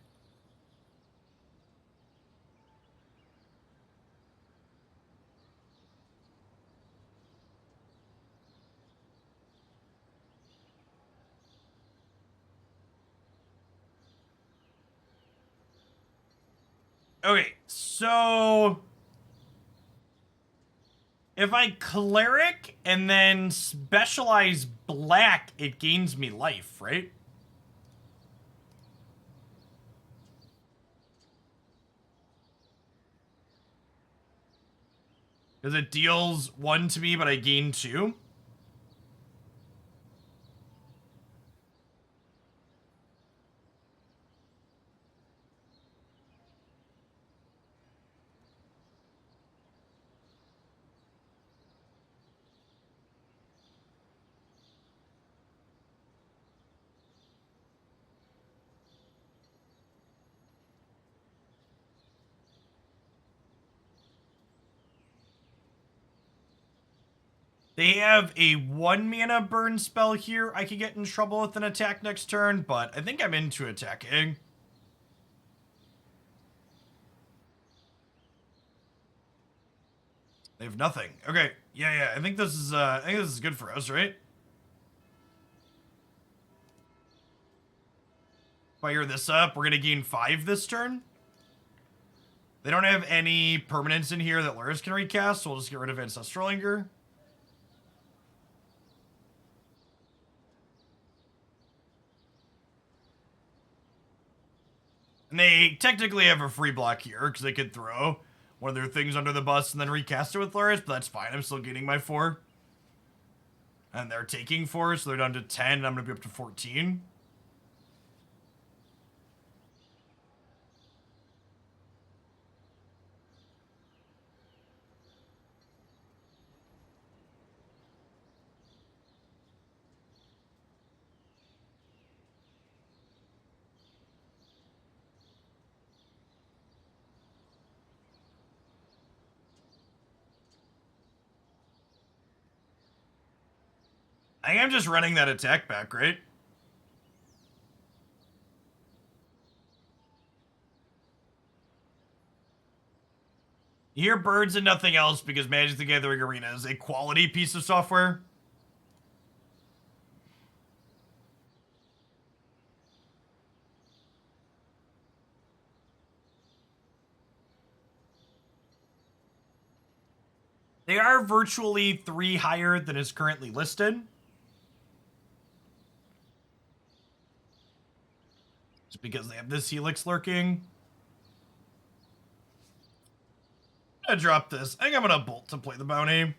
Speaker 1: Okay, so if I Cleric and then specialize black, it gains me life, right? Because it deals 1 to me, but I gain 2. They have a 1 mana burn spell here. I could get in trouble with an attack next turn, but I think I'm into attacking. They have nothing. Okay, yeah. I think this is good for us, right? Fire this up. We're gonna gain 5 this turn. They don't have any permanents in here that Luris can recast, so we'll just get rid of Ancestral Anger. And they technically have a free block here, because they could throw one of their things under the bus and then recast it with Luris, but that's fine. I'm still getting my 4. And they're taking 4, so they're down to 10, and I'm going to be up to 14. I think I'm just running that attack back, right? You hear birds and nothing else because Magic the Gathering Arena is a quality piece of software. They are virtually 3 higher than is currently listed. Just because they have this Helix lurking. I'm gonna drop this. I think I'm gonna bolt to play the bounty.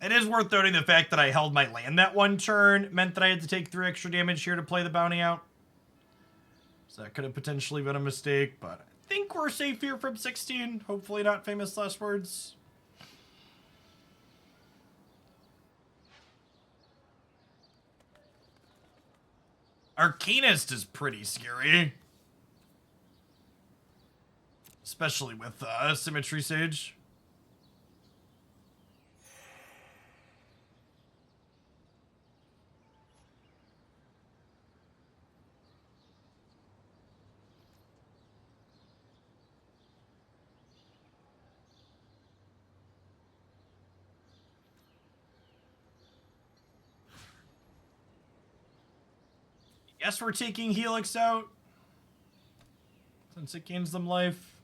Speaker 1: It is worth noting the fact that I held my land that one turn meant that I had to take 3 extra damage here to play the bounty out. So that could have potentially been a mistake, but I think we're safe here from 16. Hopefully not famous last words. Arcanist is pretty scary. Especially with Symmetry Sage. Yes, we're taking Helix out. Since it gains them life.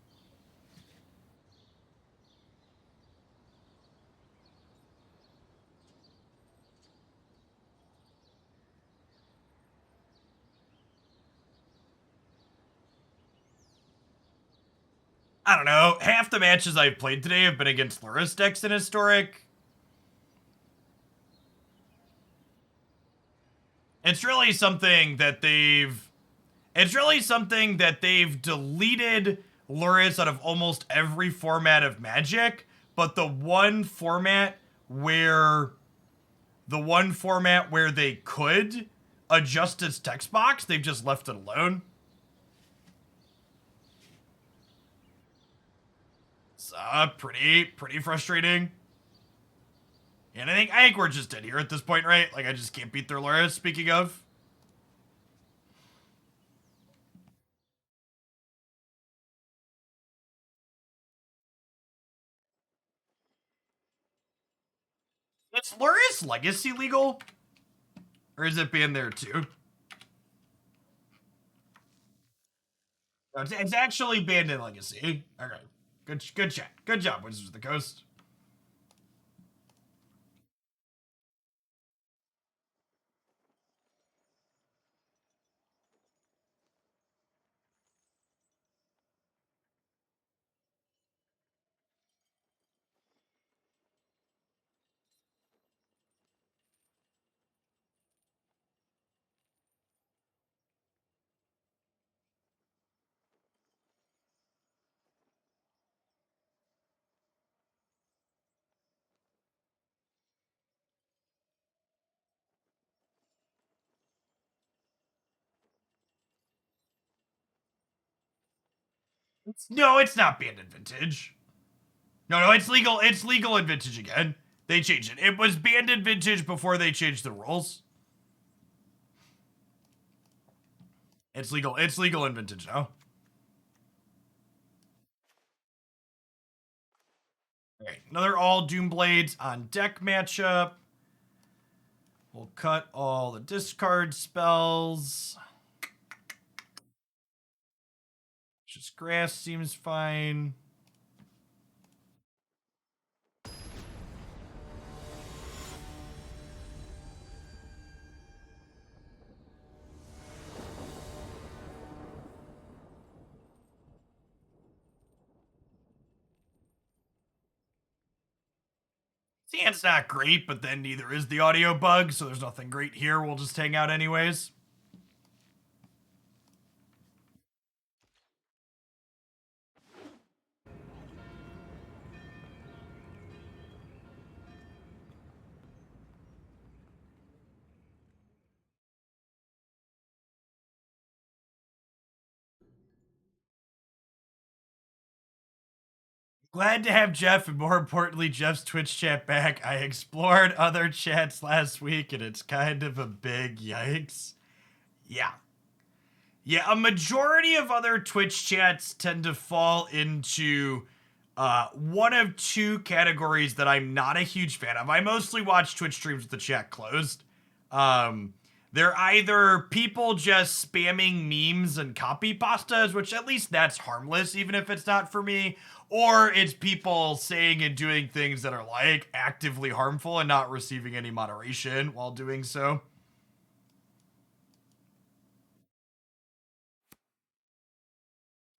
Speaker 1: I don't know. Half the matches I've played today have been against Lurrus decks in Historic. It's really something that they've deleted Lurrus out of almost every format of Magic, but the one format where they could adjust its text box, they've just left it alone. It's pretty frustrating. And I think we're just dead here at this point, right? Like, I just can't beat their Lurrus, speaking of. Is Lurrus Legacy legal? Or is it banned there too? No, it's actually banned in Legacy. Okay. Good chat. Good job, Wizards of the Coast. No, it's not banned in Vintage. No, it's legal. It's legal in Vintage again. They changed it. It was banned in Vintage before they changed the rules. It's legal. It's legal in Vintage now. Alright, another all Doomblades on deck matchup. We'll cut all the discard spells. Just Grass seems fine. Hand's not great, but then neither is the audio bug, so there's nothing great here. We'll just hang out anyways. Glad to have Jeff, and more importantly, Jeff's Twitch chat back. I explored other chats last week, and it's kind of a big yikes. Yeah. Yeah, a majority of other Twitch chats tend to fall into one of two categories that I'm not a huge fan of. I mostly watch Twitch streams with the chat closed. They're either people just spamming memes and copy pastas, which at least that's harmless, even if it's not for me, or it's people saying and doing things that are like actively harmful and not receiving any moderation while doing so.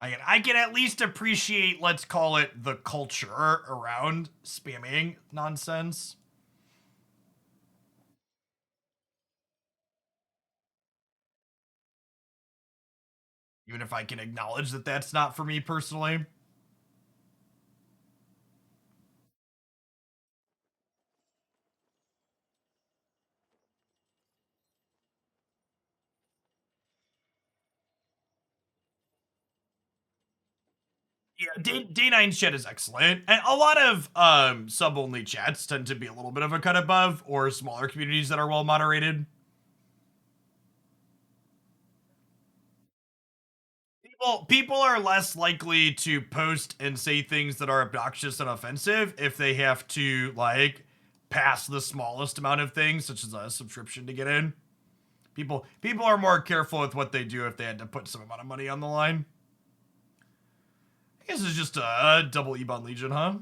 Speaker 1: I can at least appreciate, let's call it, the culture around spamming nonsense. Even if I can acknowledge that that's not for me personally. Yeah, D9's chat is excellent. And a lot of sub-only chats tend to be a little bit of a cut above, or smaller communities that are well moderated. People are less likely to post and say things that are obnoxious and offensive if they have to, like, pass the smallest amount of things, such as a subscription to get in. People are more careful with what they do if they had to put some amount of money on the line. I guess it's just a double Ebon Legion, huh?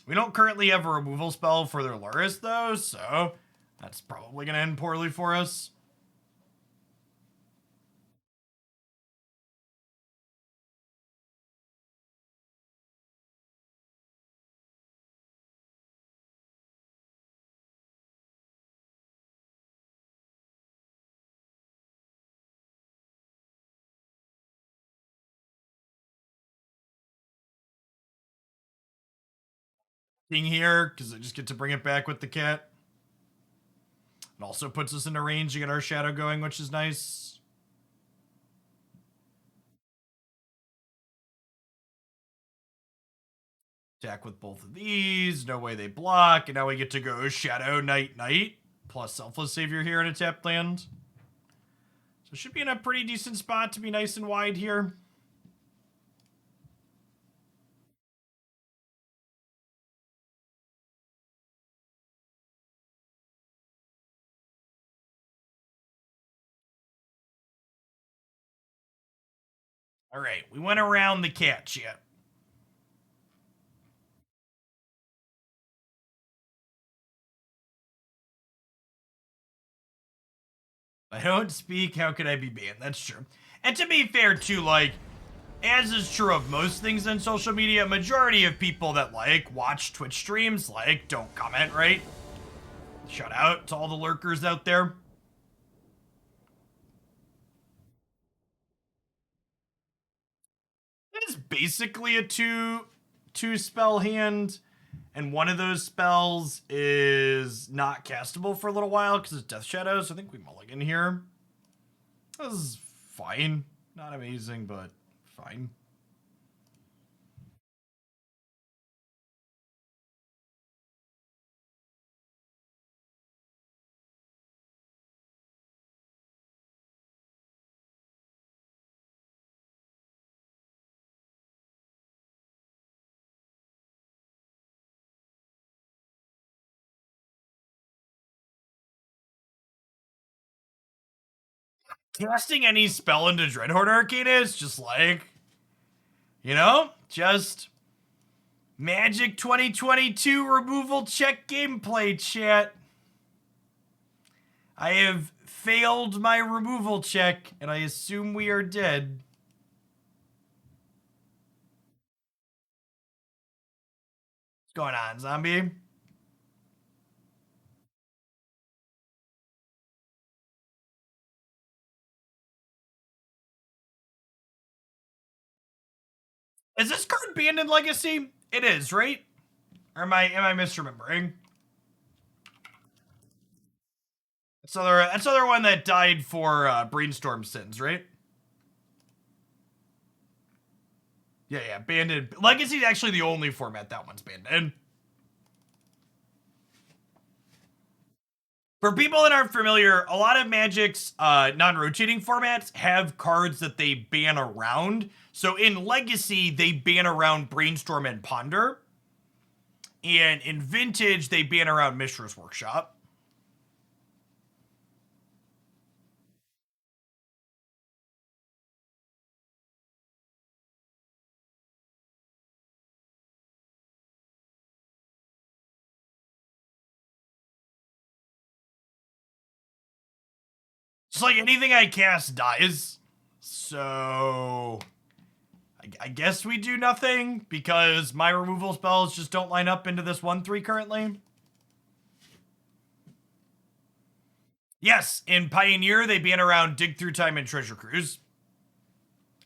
Speaker 1: We don't currently have a removal spell for their Luris, though, so that's probably going to end poorly for us. Here, because I just get to bring it back with the cat. It also puts us into range to get our shadow going, which is nice. Attack with both of these. No way they block. And now we get to go Shadow Knight Knight plus Selfless Savior here in a tapped land. So it should be in a pretty decent spot to be nice and wide here. All right, we went around the catch yet. If I don't speak, how could I be banned? That's true. And to be fair, too, like, as is true of most things on social media, majority of people that, like, watch Twitch streams, like, don't comment, right? Shout out to all the lurkers out there. It's basically a two spell hand, and one of those spells is not castable for a little while because it's Death Shadow, so I think we mulligan here. This is fine. Not amazing, but fine. Casting any spell into Dreadhorde Arcade is just like, you know, just Magic 2022 removal check gameplay, chat. I have failed my removal check, and I assume we are dead. What's going on, zombie? Is this card banned in Legacy? It is, right? Or am I misremembering? That's other one that died for Brainstorm Sins, right? Yeah, banned in. Legacy is actually the only format that one's banned in. For people that aren't familiar, a lot of Magic's non-rotating formats have cards that they ban around. So in Legacy, they ban around Brainstorm and Ponder. And in Vintage, they ban around Mishra's Workshop. Just like anything I cast dies. So I guess we do nothing because my removal spells just don't line up into this 1/3 currently. Yes, in Pioneer, they ban around Dig Through Time and Treasure Cruise.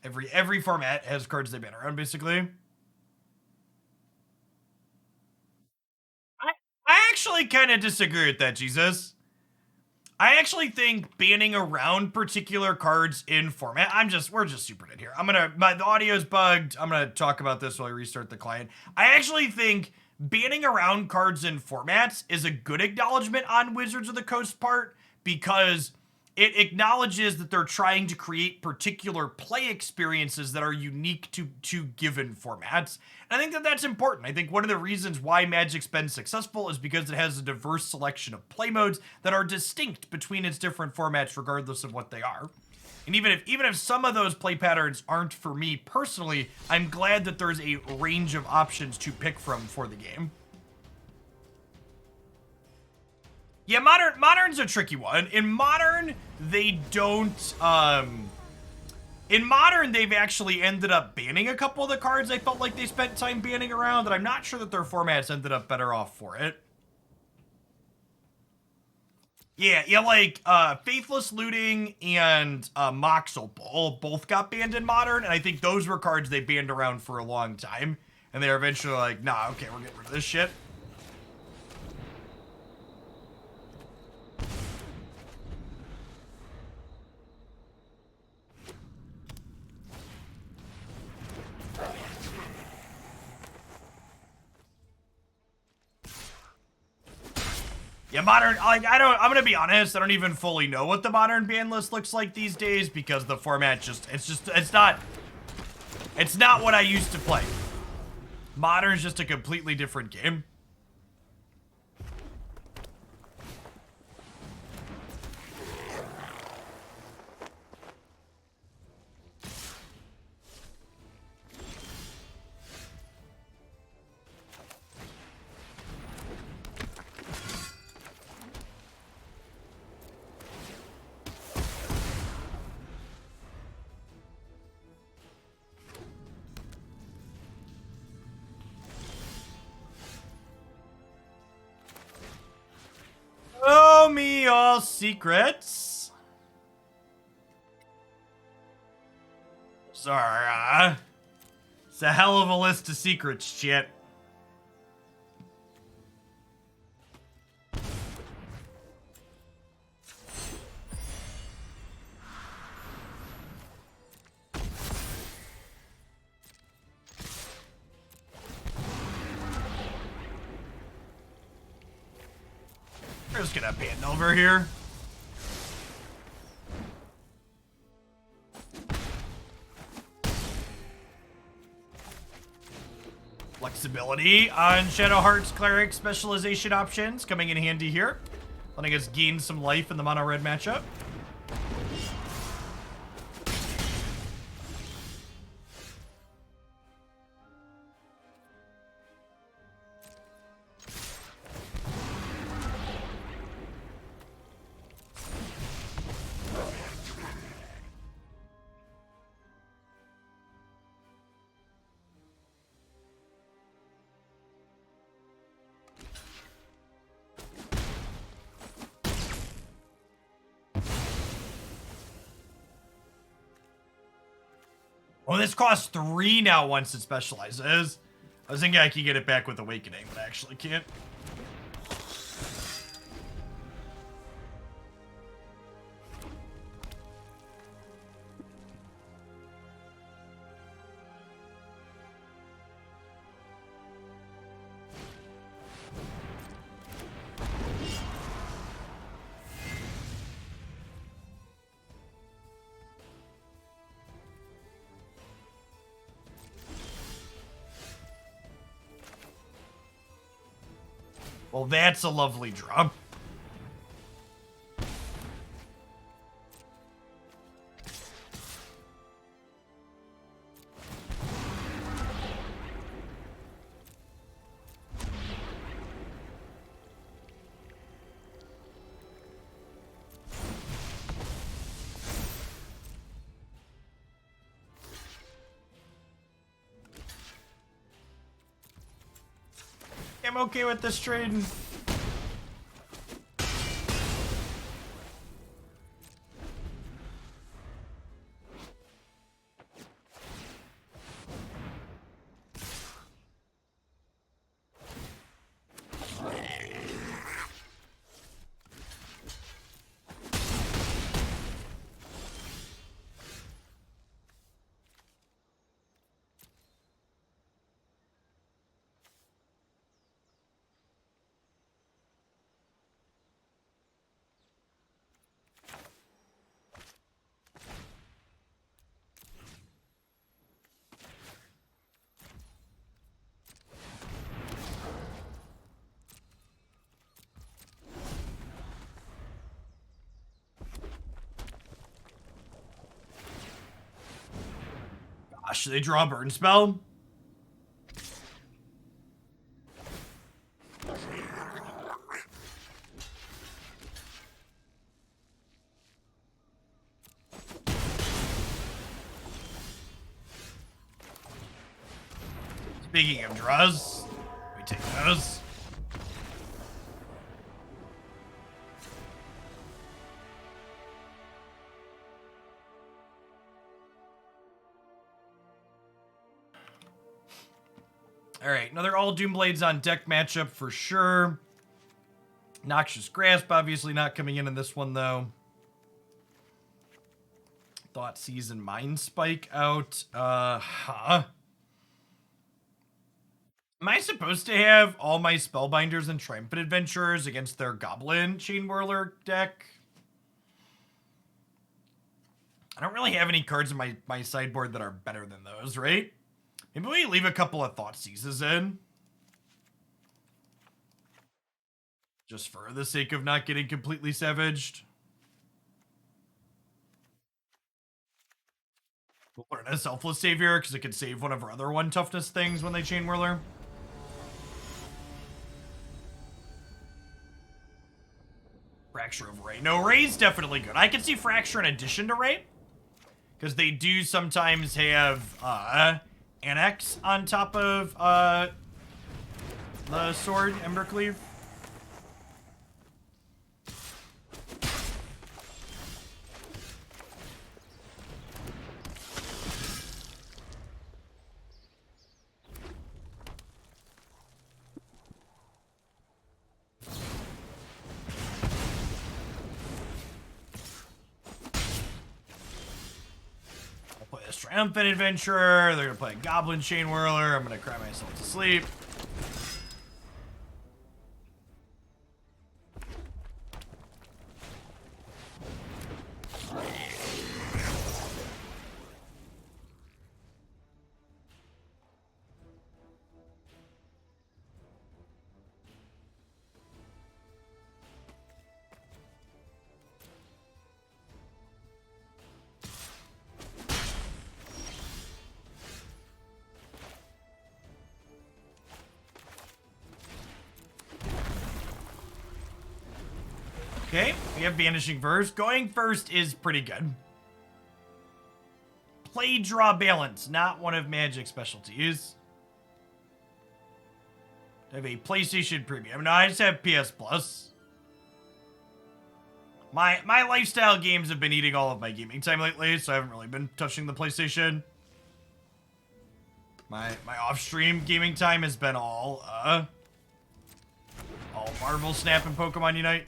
Speaker 1: Every format has cards they ban around, basically. I actually kind of disagree with that, Jesus. I actually think banning around particular cards in format. We're just super in here. The audio's bugged. I'm gonna talk about this while I restart the client. I actually think banning around cards in formats is a good acknowledgement on Wizards of the Coast part, because it acknowledges that they're trying to create particular play experiences that are unique to given formats. And I think that that's important. I think one of the reasons why Magic's been successful is because it has a diverse selection of play modes that are distinct between its different formats, regardless of what they are. And even if some of those play patterns aren't for me personally, I'm glad that there's a range of options to pick from for the game. Yeah, Modern's a tricky one. In Modern, they don't, in Modern, they've actually ended up banning a couple of the cards I felt like they spent time banning around, and I'm not sure that their formats ended up better off for it. Yeah, like, Faithless Looting and, Mox Opal both got banned in Modern, and I think those were cards they banned around for a long time, and they were eventually like, nah, okay, we're getting rid of this shit. Yeah, Modern, like, I'm gonna be honest, I don't even fully know what the Modern ban list looks like these days, because the format it's not what I used to play. Modern's just a completely different game. Show me all secrets. Sorry, it's a hell of a list of secrets, shit. We're just gonna ban over here. Flexibility on Shadowheart's Cleric specialization options coming in handy here, letting us gain some life in the mono red matchup. Oh, this costs 3 now once it specializes. I was thinking I could get it back with Awakening, but I actually can't. Well, that's a lovely drop. I'm okay with this trade. Should they draw a burn spell? Speaking of draws, we take those. Alright, another all Doomblades on deck matchup for sure. Noxious Grasp obviously not coming in this one though. Thoughtseize and Mind Spike out. Am I supposed to have all my Spellbinders and Triumphant Adventurers against their Goblin Chain Whirler deck? I don't really have any cards in my sideboard that are better than those, right? Maybe we leave a couple of Thoughtseizes in. Just for the sake of not getting completely savaged. We'll put in a Selfless Savior because it can save one of our other 1 toughness things when they Chain Whirler. Fracture of Ray. No, Ray's definitely good. I can see Fracture in addition to Ray. Because they do sometimes have Annex on top of the sword, Embercleave. Triumphant Adventurer. They're gonna play Goblin Chain Whirler. I'm gonna cry myself to sleep. Okay, we have Vanishing Verse. Going first is pretty good. Play, draw, balance. Not one of Magic's specialties. I have a PlayStation Premium. No, I just have PS Plus. My lifestyle games have been eating all of my gaming time lately, so I haven't really been touching the PlayStation. My off-stream gaming time has been all Marvel Snap and Pokemon Unite.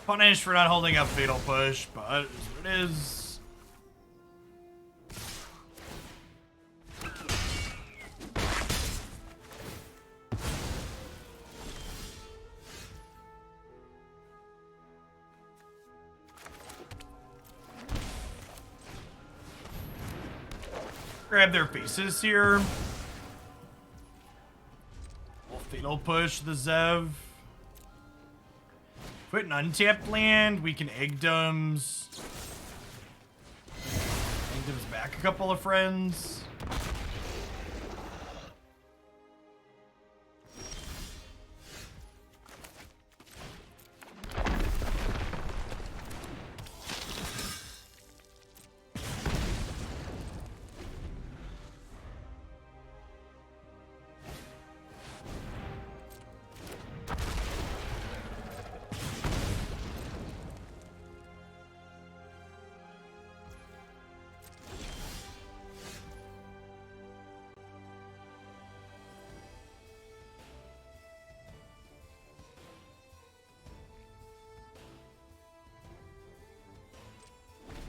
Speaker 1: Punished for not holding up Fatal Push, but it is what it is. Grab their faces here. We'll Fatal Push the Zev. Put an untapped land, we can Egdoms. Egdoms back a couple of friends.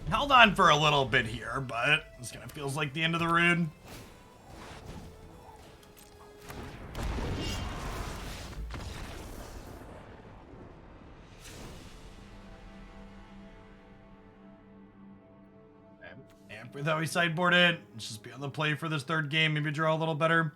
Speaker 1: Held on for a little bit here, but this kind of feels like the end of the rune. And with how we sideboard it, let's just be on the play for this third game, maybe draw a little better.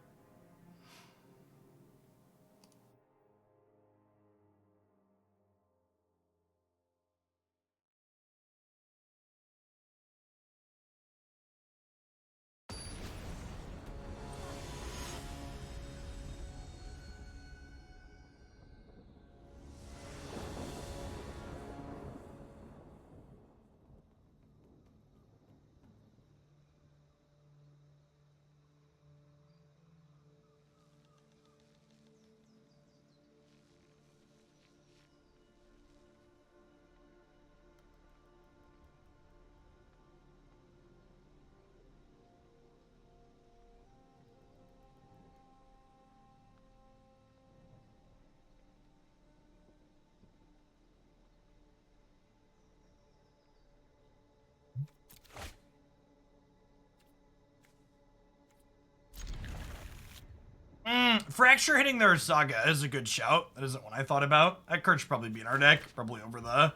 Speaker 1: Fracture hitting their Saga is a good shout. That isn't one I thought about. That card should probably be in our deck, probably over the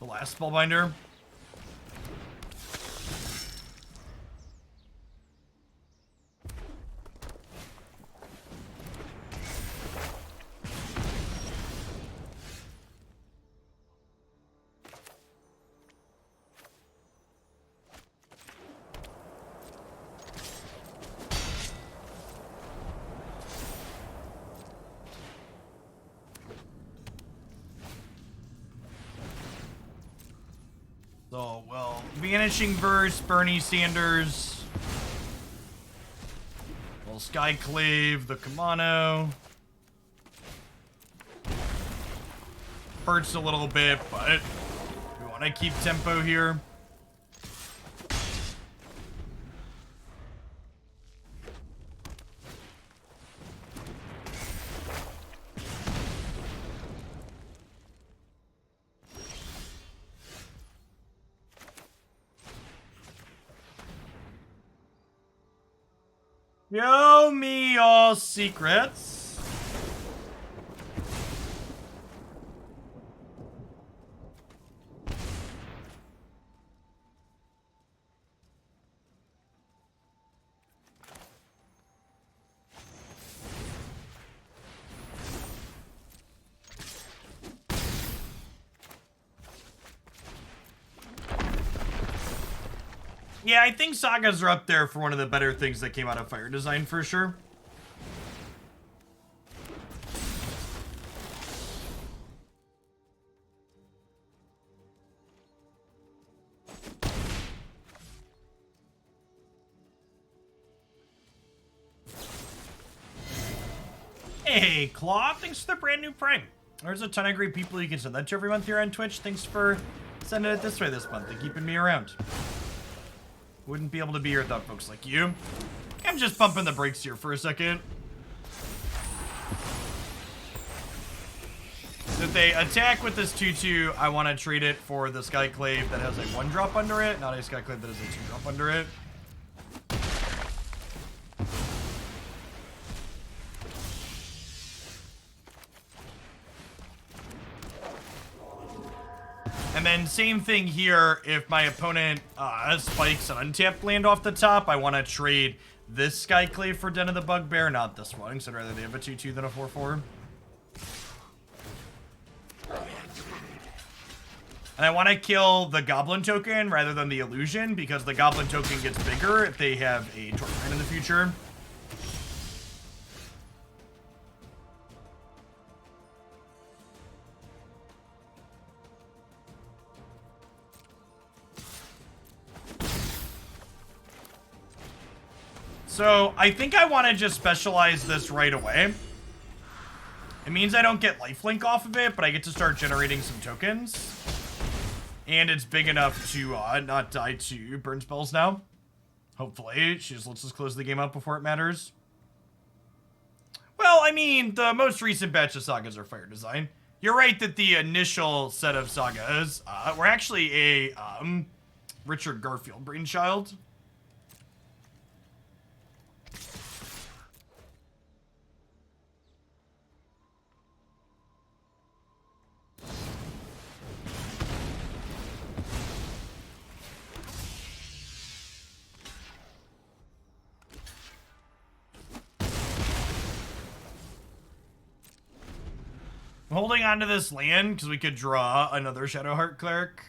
Speaker 1: last Spellbinder. So, well, Vanishing Verse, Bernie Sanders. Well, Skyclave, the Kamano. Hurts a little bit, but we want to keep tempo here. Show me all secrets. Yeah, I think Sagas are up there for one of the better things that came out of Fire Design for sure. Hey, Claw, thanks for the brand new Prime. There's a ton of great people you can send that to every month here on Twitch. Thanks for sending it this way this month and keeping me around. Wouldn't be able to be here without folks like you. I'm just pumping the brakes here for a second. If they attack with this 2/2, I want to trade it for the Skyclave that has a 1-drop under it, not a Skyclave that has a 2-drop under it. And then same thing here, if my opponent spikes an untapped land off the top, I want to trade this Skyclave for Den of the Bugbear, not this one, so I'd rather they have a 2/2 than a 4/4. And I want to kill the Goblin token rather than the Illusion, because the Goblin token gets bigger if they have a Torment in the future. So, I think I want to just specialize this right away. It means I don't get lifelink off of it, but I get to start generating some tokens. And it's big enough to not die to burn spells now. Hopefully. She just lets us close the game out before it matters. Well, I mean, the most recent batch of sagas are Fire Design. You're right that the initial set of sagas were actually a Richard Garfield brainchild. I'm holding on to this land because we could draw another Shadowheart Cleric.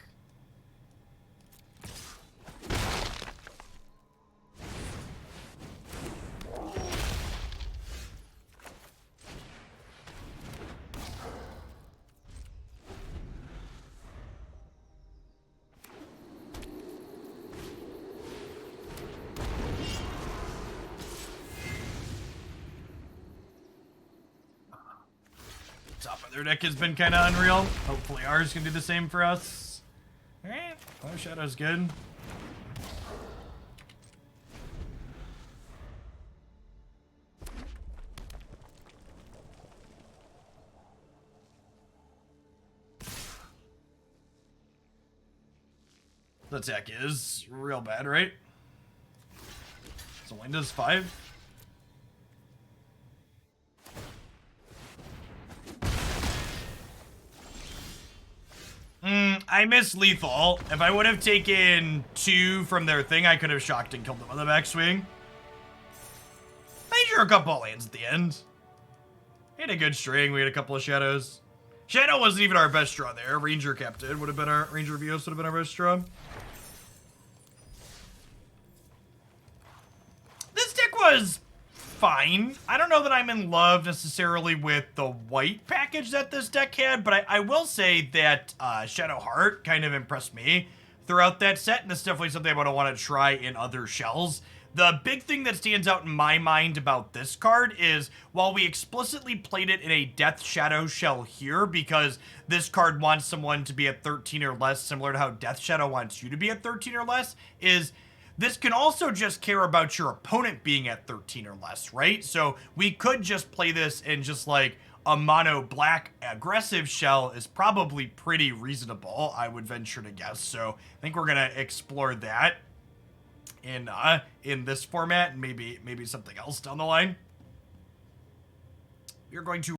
Speaker 1: Top of their deck has been kind of unreal. Hopefully ours can do the same for us. Alright, oh, Shadow's good. The attack is real bad, right? So when does 5? I miss lethal. If I would have taken 2 from their thing, I could have shocked and killed them on the backswing. I drew a couple of lands at the end. We had a good string. We had a couple of shadows. Shadow wasn't even our best draw there. Ranger Captain would have been our Ranger of Eos would have been our best draw. This deck was fine. I don't know that I'm in love necessarily with the white package that this deck had, but I will say that Shadowheart kind of impressed me throughout that set, and it's definitely something I'm going to want to try in other shells. The big thing that stands out in my mind about this card is, while we explicitly played it in a Death Shadow shell here, because this card wants someone to be at 13 or less, similar to how Death Shadow wants you to be at 13 or less, is this can also just care about your opponent being at 13 or less, right? So we could just play this in just like a mono black aggressive shell is probably pretty reasonable, I would venture to guess. So I think we're going to explore that in this format, and maybe something else down the line. We're going to